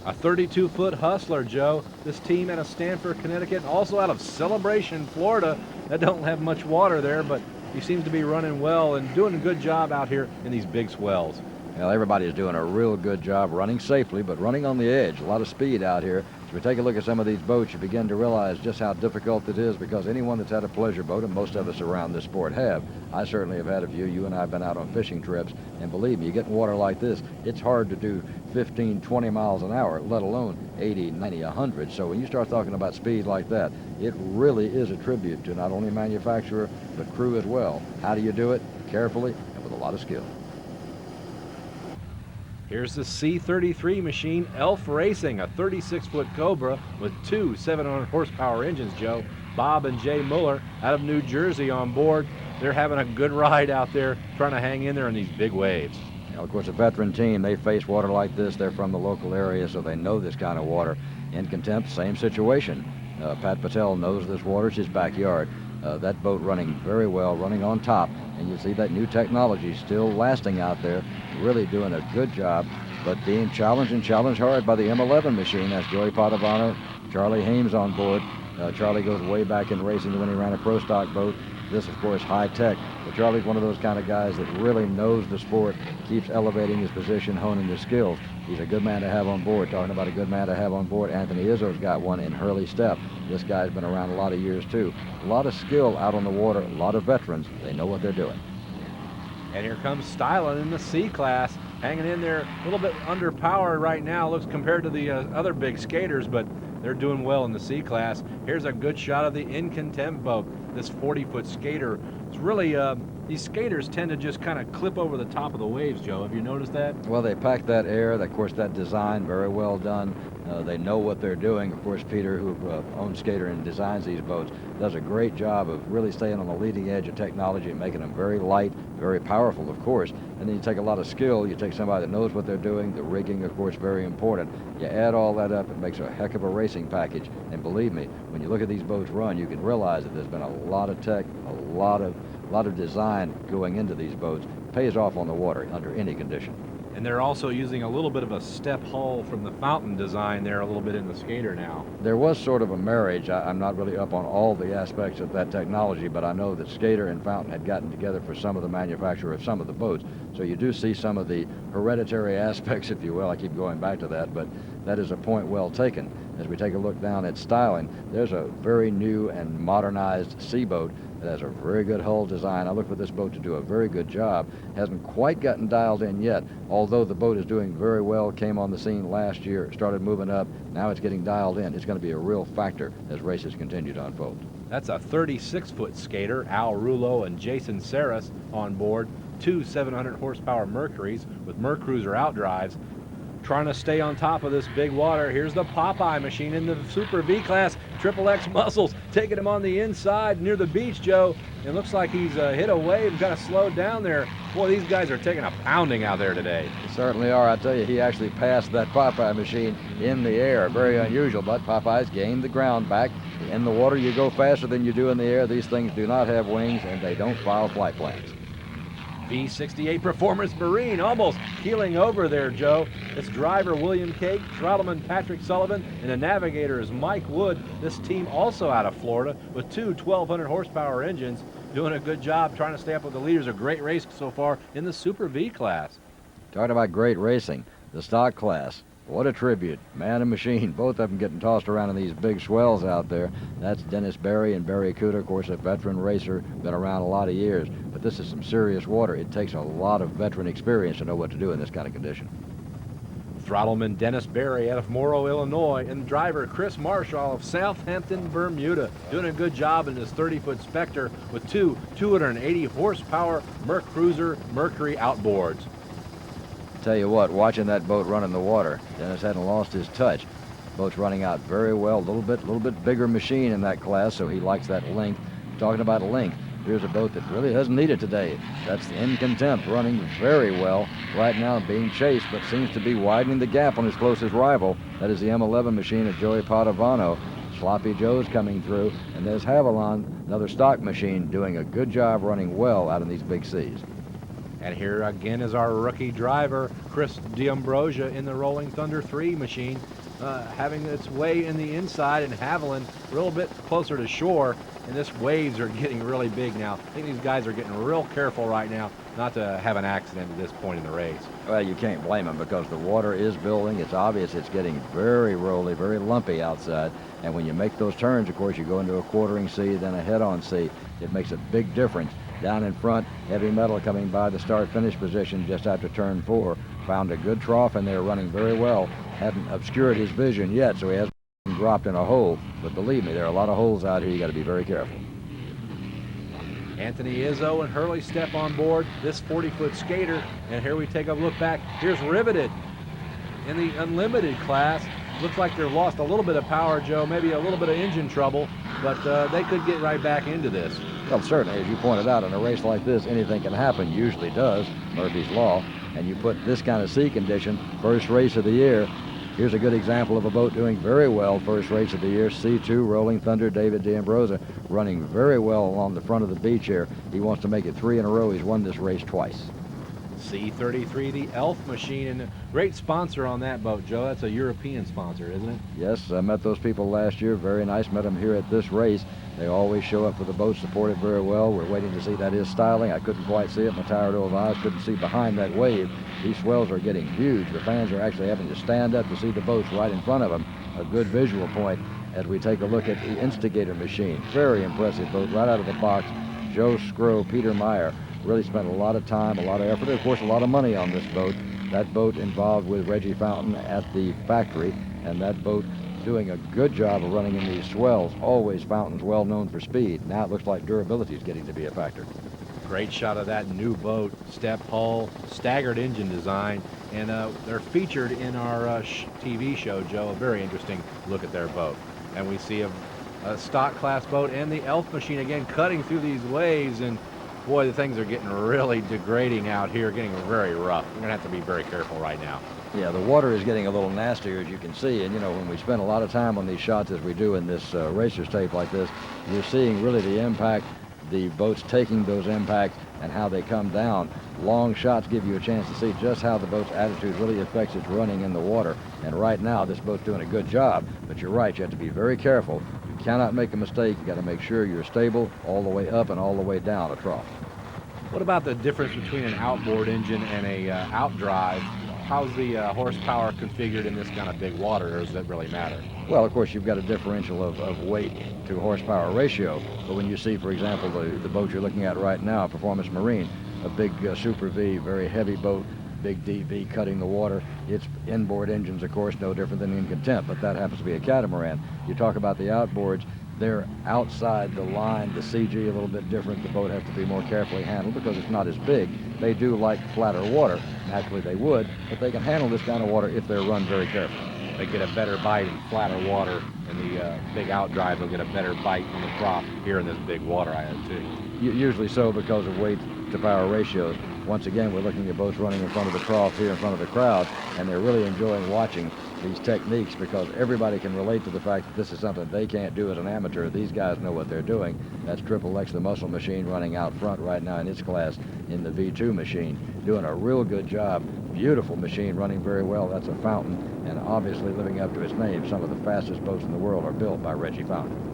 A 32-foot Hustler, Joe. This team out of Stamford, Connecticut, also out of Celebration, Florida. That don't have much water there, but he seems to be running well and doing a good job out here in these big swells. Well, everybody's doing a real good job running safely, but running on the edge. A lot of speed out here. As we take a look at some of these boats, you begin to realize just how difficult it is, because anyone that's had a pleasure boat, and most of us around this sport have, I certainly have had a few. You and I have been out on fishing trips, and believe me, you get in water like this, it's hard to do 15, 20 miles an hour, let alone 80, 90, 100. So when you start talking about speed like that, it really is a tribute to not only manufacturer, but crew as well. How do you do it? Carefully and with a lot of skill. Here's the C33 machine, Elf Racing, a 36-foot Cobra with two 700 horsepower engines, Joe. Bob and Jay Muller out of New Jersey on board. They're having a good ride out there, trying to hang in there in these big waves. Now, of course, a veteran team, they face water like this. They're from the local area, so they know this kind of water. In Contempt, same situation. Pat Patel knows this water. It's his backyard. That boat running very well, running on top, and you see that new technology still lasting out there, really doing a good job, but being challenged and challenged hard by the M11 machine. That's Joey Padovano, Charlie Hames on board. Charlie goes way back in racing when he ran a pro stock boat. This, of course, high tech, but Charlie's one of those kind of guys that really knows the sport, keeps elevating his position, honing his skills. He's a good man to have on board. Talking about a good man to have on board, Anthony Izzo's got one in Hurley Stepp. This guy's been around a lot of years, too. A lot of skill out on the water, a lot of veterans. They know what they're doing. And here comes Stylen in the C class, hanging in there, a little bit underpowered right now, looks compared to the other big skaters, but they're doing well in the C class. Here's a good shot of the In Contempt boat, this 40-foot skater. It's really, these skaters tend to just kind of clip over the top of the waves, Joe. Have you noticed that? Well, they pack that air. Of course, that design, very well done. They know what they're doing. Of course, Peter, who owns Skater and designs these boats, does a great job of really staying on the leading edge of technology and making them very light, very powerful, of course. And then you take a lot of skill. You take somebody that knows what they're doing. The rigging, of course, very important. You add all that up, it makes a heck of a racing package. And believe me, when you look at these boats run, you can realize that there's been a lot of tech, a lot of design going into these boats. It pays off on the water under any condition. And they're also using a little bit of a step hull from the Fountain design there a little bit in the skater now. There was sort of a marriage. I'm not really up on all the aspects of that technology, but I know that Skater and Fountain had gotten together for some of the manufacture of some of the boats. So you do see some of the hereditary aspects, if you will. I keep going back to that, but that is a point well taken. As we take a look down at Stylen, there's a very new and modernized C-boat that has a very good hull design. I look for this boat to do a very good job. Hasn't quite gotten dialed in yet, although the boat is doing very well. Came on the scene last year, started moving up. Now it's getting dialed in. It's going to be a real factor as races continue to unfold. That's a 36-foot skater, Al Rulo and Jason Saris on board. Two 700 horsepower Mercuries with Mercruiser outdrives. Trying to stay on top of this big water. Here's the Popeye machine in the Super V class. Triple X muscles taking him on the inside near the beach, Joe. It looks like he's hit a wave, got to slow down there. Boy, these guys are taking a pounding out there today. They certainly are. I tell you, he actually passed that Popeye machine in the air. Very unusual, but Popeye's gained the ground back. In the water, you go faster than you do in the air. These things do not have wings, and they don't file flight plans. V68 Performance Marine almost keeling over there, Joe. Its driver William Cake, throttlman Patrick Sullivan, and the navigator is Mike Wood. This team also out of Florida with two 1,200 horsepower engines, doing a good job trying to stay up with the leaders. A great race so far in the Super V class. Talking about great racing, the stock class. What a tribute. Man and machine, both of them getting tossed around in these big swells out there. That's Dennis Berry and Barry Cuda, of course, a veteran racer, been around a lot of years. But this is some serious water. It takes a lot of veteran experience to know what to do in this kind of condition. Throttlman Dennis Berry out of Morrow, Illinois, and driver Chris Marshall of Southampton, Bermuda, doing a good job in his 30-foot Spectre with two 280 horsepower Mercruiser Mercury outboards. Tell you what, watching that boat run in the water, Dennis hadn't lost his touch. Boat's running out very well. A little bit bigger machine in that class, so he likes that length. Talking about length, Here's a boat that really doesn't need it today. That's the In Contempt, running very well right now, being chased, but seems to be widening the gap on his closest rival. That is the M11 machine of Joey Padovano. Sloppy Joe's coming through, and there's Havilland, another stock machine, doing a good job running well out in these big seas. And here again is our rookie driver, Chris D'Ambrosia, in the Rolling Thunder 3 machine, having its way in the inside, and Haviland a little bit closer to shore, and this waves are getting really big now. I think these guys are getting real careful right now not to have an accident at this point in the race. Well, you can't blame them because the water is building. It's obvious it's getting very rolly, very lumpy outside. And when you make those turns, of course, you go into a quartering sea, then a head-on sea. It makes a big difference. Down in front, Heavy Metal coming by the start-finish position just after turn 4. Found a good trough, and they're running very well. Hadn't obscured his vision yet, so he hasn't dropped in a hole. But believe me, there are a lot of holes out here. You got to be very careful. Anthony Izzo and Hurley step on board this 40-foot skater, and here we take a look back. Here's Riveted in the Unlimited class. Looks like they've lost a little bit of power, Joe, maybe a little bit of engine trouble, but they could get right back into this. Well, certainly, as you pointed out, in a race like this, anything can happen, usually does, Murphy's Law, and you put this kind of sea condition, first race of the year. Here's a good example of a boat doing very well, first race of the year, C2, Rolling Thunder, David D'Ambrosia, running very well along the front of the beach here. He wants to make it 3 in a row. He's won this race twice. C33, the Elf machine, and a great sponsor on that boat, Joe. That's a European sponsor, isn't it? Yes, I met those people last year. Very nice. Met them here at this race. They always show up for the boat, support it very well. We're waiting to see that is styling. I couldn't quite see it. My tired old eyes couldn't see behind that wave. These swells are getting huge. The fans are actually having to stand up to see the boats right in front of them. A good visual point as we take a look at the Instigator machine. Very impressive boat right out of the box. Joe Scrow, Peter Meyer really spent a lot of time, a lot of effort, and of course a lot of money on this boat. That boat involved with Reggie Fountain at the factory, and that boat doing a good job of running in these swells. Always Fountain's well known for speed. Now it looks like durability is getting to be a factor. Great shot of that new boat, step hull, staggered engine design, and they're featured in our TV show, Joe. A very interesting look at their boat. And we see a stock class boat and the Elf machine again cutting through these waves, and boy, the things are getting really degrading out here, getting very rough. We're gonna have to be very careful right now. Yeah, the water is getting a little nastier, as you can see, and you know, when we spend a lot of time on these shots as we do in this racer's tape like this, you're seeing really the impact, the boats taking those impacts and how they come down. Long shots give you a chance to see just how the boat's attitude really affects its running in the water. And right now, this boat's doing a good job, but you're right, you have to be very careful. You cannot make a mistake. You got to make sure you're stable all the way up and all the way down a trough. What about the difference between an outboard engine and a outdrive? How's the horsepower configured in this kind of big water, or does that really matter? Well, of course, you've got a differential of weight to horsepower ratio. But when you see, for example, the boat you're looking at right now, Performance Marine, a big Super V, very heavy boat, big DV cutting the water. Its inboard engines, of course, no different than In Contempt, but that happens to be a catamaran. You talk about the outboards, they're outside the line, the CG a little bit different. The boat has to be more carefully handled because it's not as big. They do like flatter water. Naturally they would, but they can handle this kind of water if they're run very carefully. They get a better bite in flatter water, and the big outdrive will get a better bite on the prop here in this big water, I assume. Usually so because of weight to power ratios. Once again, we're looking at boats running in front of the trough here in front of the crowd, and they're really enjoying watching these techniques because everybody can relate to the fact that this is something they can't do as an amateur. These guys know what they're doing. That's Triple X, the muscle machine, running out front right now in its class in the V2 machine, doing a real good job. Beautiful machine, running very well. That's a Fountain, and obviously living up to its name. Some of the fastest boats in the world are built by Reggie Fountain.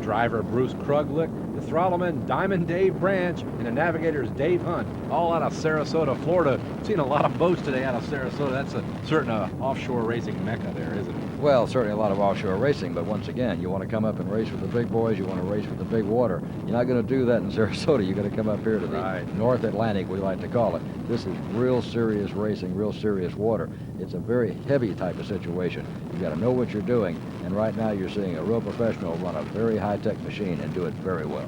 Driver Bruce Kruglich, the throttleman Diamond Dave Branch, and the navigators Dave Hunt, all out of Sarasota, Florida. Seen a lot of boats today out of Sarasota. That's a certain offshore racing mecca there, isn't it? Well, certainly a lot of offshore racing, but once again, you want to come up and race with the big boys, you want to race with the big water. You're not going to do that in Sarasota. You're going to come up here to the North Atlantic, we like to call it. This is real serious racing, real serious water. It's a very heavy type of situation. You've got to know what you're doing, and right now you're seeing a real professional run a very high-tech machine and do it very well.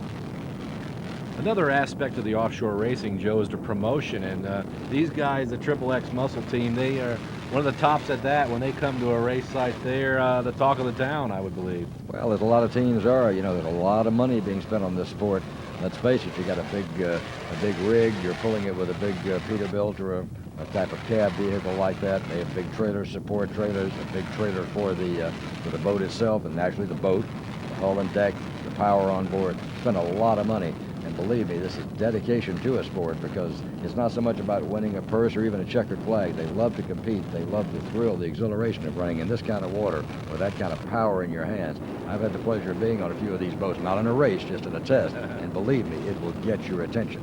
Another aspect of the offshore racing, Joe, is the promotion, and these guys, the Triple X muscle team, they are one of the tops at that. When they come to a race site, they're the talk of the town, I would believe. Well, as a lot of teams are, you know, there's a lot of money being spent on this sport. Let's face it, you got a big rig. You're pulling it with a big Peterbilt or a type of cab vehicle like that. They have big trailers, support trailers, a big trailer for the boat itself, and actually the boat, the hull and deck, the power on board. Spend a lot of money. And believe me, this is dedication to a sport, because it's not so much about winning a purse or even a checkered flag. They love to compete. They love the thrill, the exhilaration of running in this kind of water with that kind of power in your hands. I've had the pleasure of being on a few of these boats, not in a race, just in a test. And believe me, it will get your attention.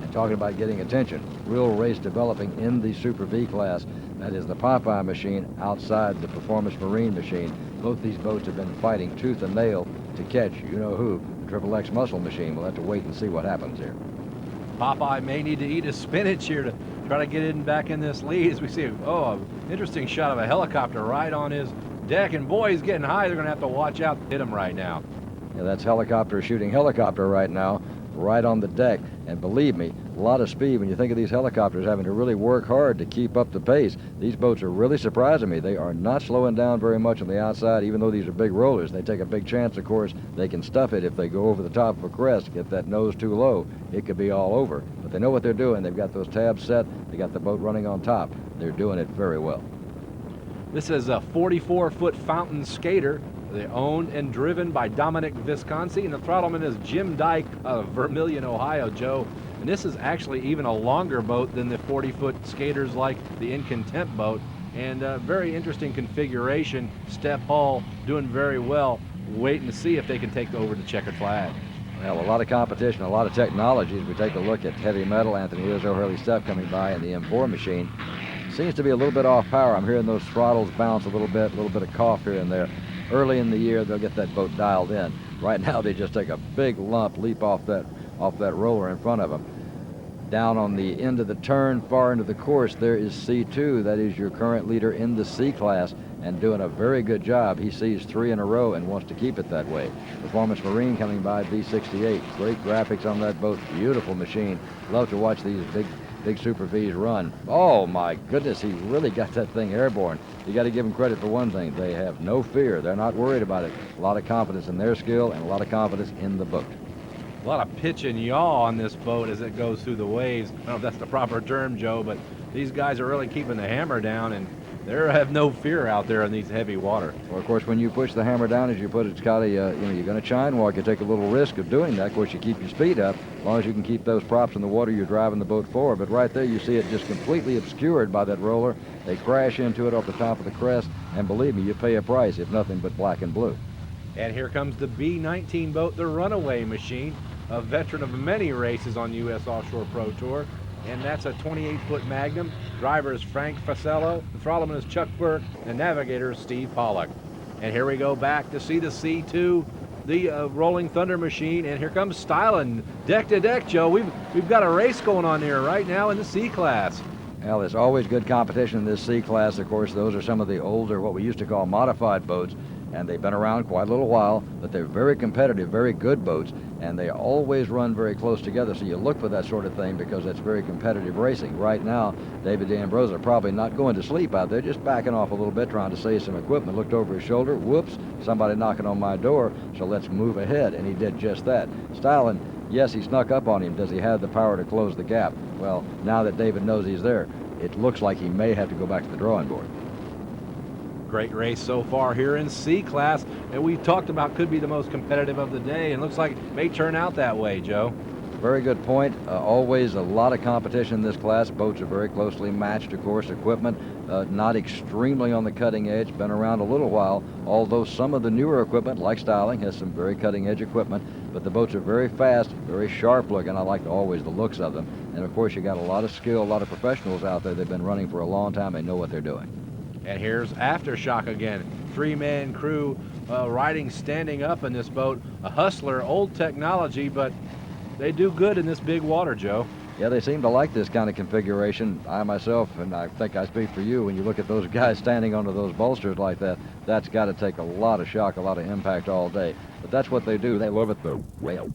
And talking about getting attention, real race developing in the Super V class. That is the Popeye machine outside the Performance Marine machine. Both these boats have been fighting tooth and nail to catch you-know-who. Triple X muscle machine. We'll have to wait and see what happens here. Popeye may need to eat his spinach here to try to get back in this lead, as we see, an interesting shot of a helicopter right on his deck. And boy, he's getting high. They're going to have to watch out to hit him right now. Yeah, that's helicopter shooting helicopter right now, right on the deck. And believe me, a lot of speed. When you think of these helicopters having to really work hard to keep up the pace, these boats are really surprising me. They are not slowing down very much on the outside, even though these are big rollers. They take a big chance, of course. They can stuff it if they go over the top of a crest, get that nose too low. It could be all over. But they know what they're doing. They've got those tabs set. They got the boat running on top. They're doing it very well. This is a 44-foot fountain skater. They're owned and driven by Dominic Visconsi, and the throttleman is Jim Dyke of Vermilion, Ohio, Joe. And this is actually even a longer boat than the 40-foot skaters like the In Contempt boat. And very interesting configuration. Step hull, doing very well. Waiting to see if they can take over the checkered flag. Well, a lot of competition, a lot of technology. As we take a look at heavy metal, Anthony, here's O'Hurley Steph coming by in the M4 machine. Seems to be a little bit off power. I'm hearing those throttles bounce a little bit of cough here and there. Early in the year, they'll get that boat dialed in. Right now, they just take a big lump, leap off that roller in front of them. Down on the end of the turn, far into the course, there is C2. That is your current leader in the C class, and doing a very good job. He sees 3 in a row and wants to keep it that way. Performance Marine coming by, B68. Great graphics on that boat. Beautiful machine. Love to watch these big Super Vs run. Oh my goodness, he really got that thing airborne. You got to give them credit for one thing. They have no fear. They're not worried about it. A lot of confidence in their skill and a lot of confidence in the boat. A lot of pitch and yaw on this boat as it goes through the waves. I don't know if that's the proper term, Joe, but these guys are really keeping the hammer down, and they have no fear out there in these heavy water. Well, of course, when you push the hammer down, as you put it, Scotty, you're going to chine walk. You take a little risk of doing that. Of course, you keep your speed up. As long as you can keep those props in the water, you're driving the boat forward. But right there, you see it just completely obscured by that roller. They crash into it off the top of the crest, and believe me, you pay a price, if nothing but black and blue. And here comes the B-19 boat, the Runaway Machine, a veteran of many races on U.S. Offshore Pro Tour. And that's a 28-foot Magnum. Driver is Frank Fasello. The throttleman is Chuck Burke. And navigator is Steve Pollock. And here we go back to see the C2, the Rolling Thunder machine. And here comes Styling, deck to deck, Joe. We've got a race going on here right now in the C class. Well, there's always good competition in this C class. Of course, those are some of the older, what we used to call modified boats. And they've been around quite a little while, but they're very competitive, very good boats, and they always run very close together. So you look for that sort of thing because it's very competitive racing. Right now, David D'Ambrosa probably not going to sleep out there, just backing off a little bit, trying to save some equipment. Looked over his shoulder, whoops, somebody knocking on my door, so let's move ahead, and he did just that. Styling, yes, he snuck up on him. Does he have the power to close the gap? Well, now that David knows he's there, it looks like he may have to go back to the drawing board. Great race so far here in C class, and we talked about could be the most competitive of the day, and looks like it may turn out that way, Joe. Very good point. Always a lot of competition in this class. Boats are very closely matched, of course. Equipment not extremely on the cutting edge, been around a little while, although some of the newer equipment, like Styling, has some very cutting edge equipment, but the boats are very fast, very sharp looking. I like always the looks of them. And of course, you got a lot of skill, a lot of professionals out there. They've been running for a long time. They know what they're doing. And here's Aftershock again. 3-man crew riding, standing up in this boat. A Hustler, old technology, but they do good in this big water, Joe. Yeah, they seem to like this kind of configuration. I myself, and I think I speak for you, when you look at those guys standing under those bolsters like that, that's got to take a lot of shock, a lot of impact all day. But that's what they do. They love it the rail.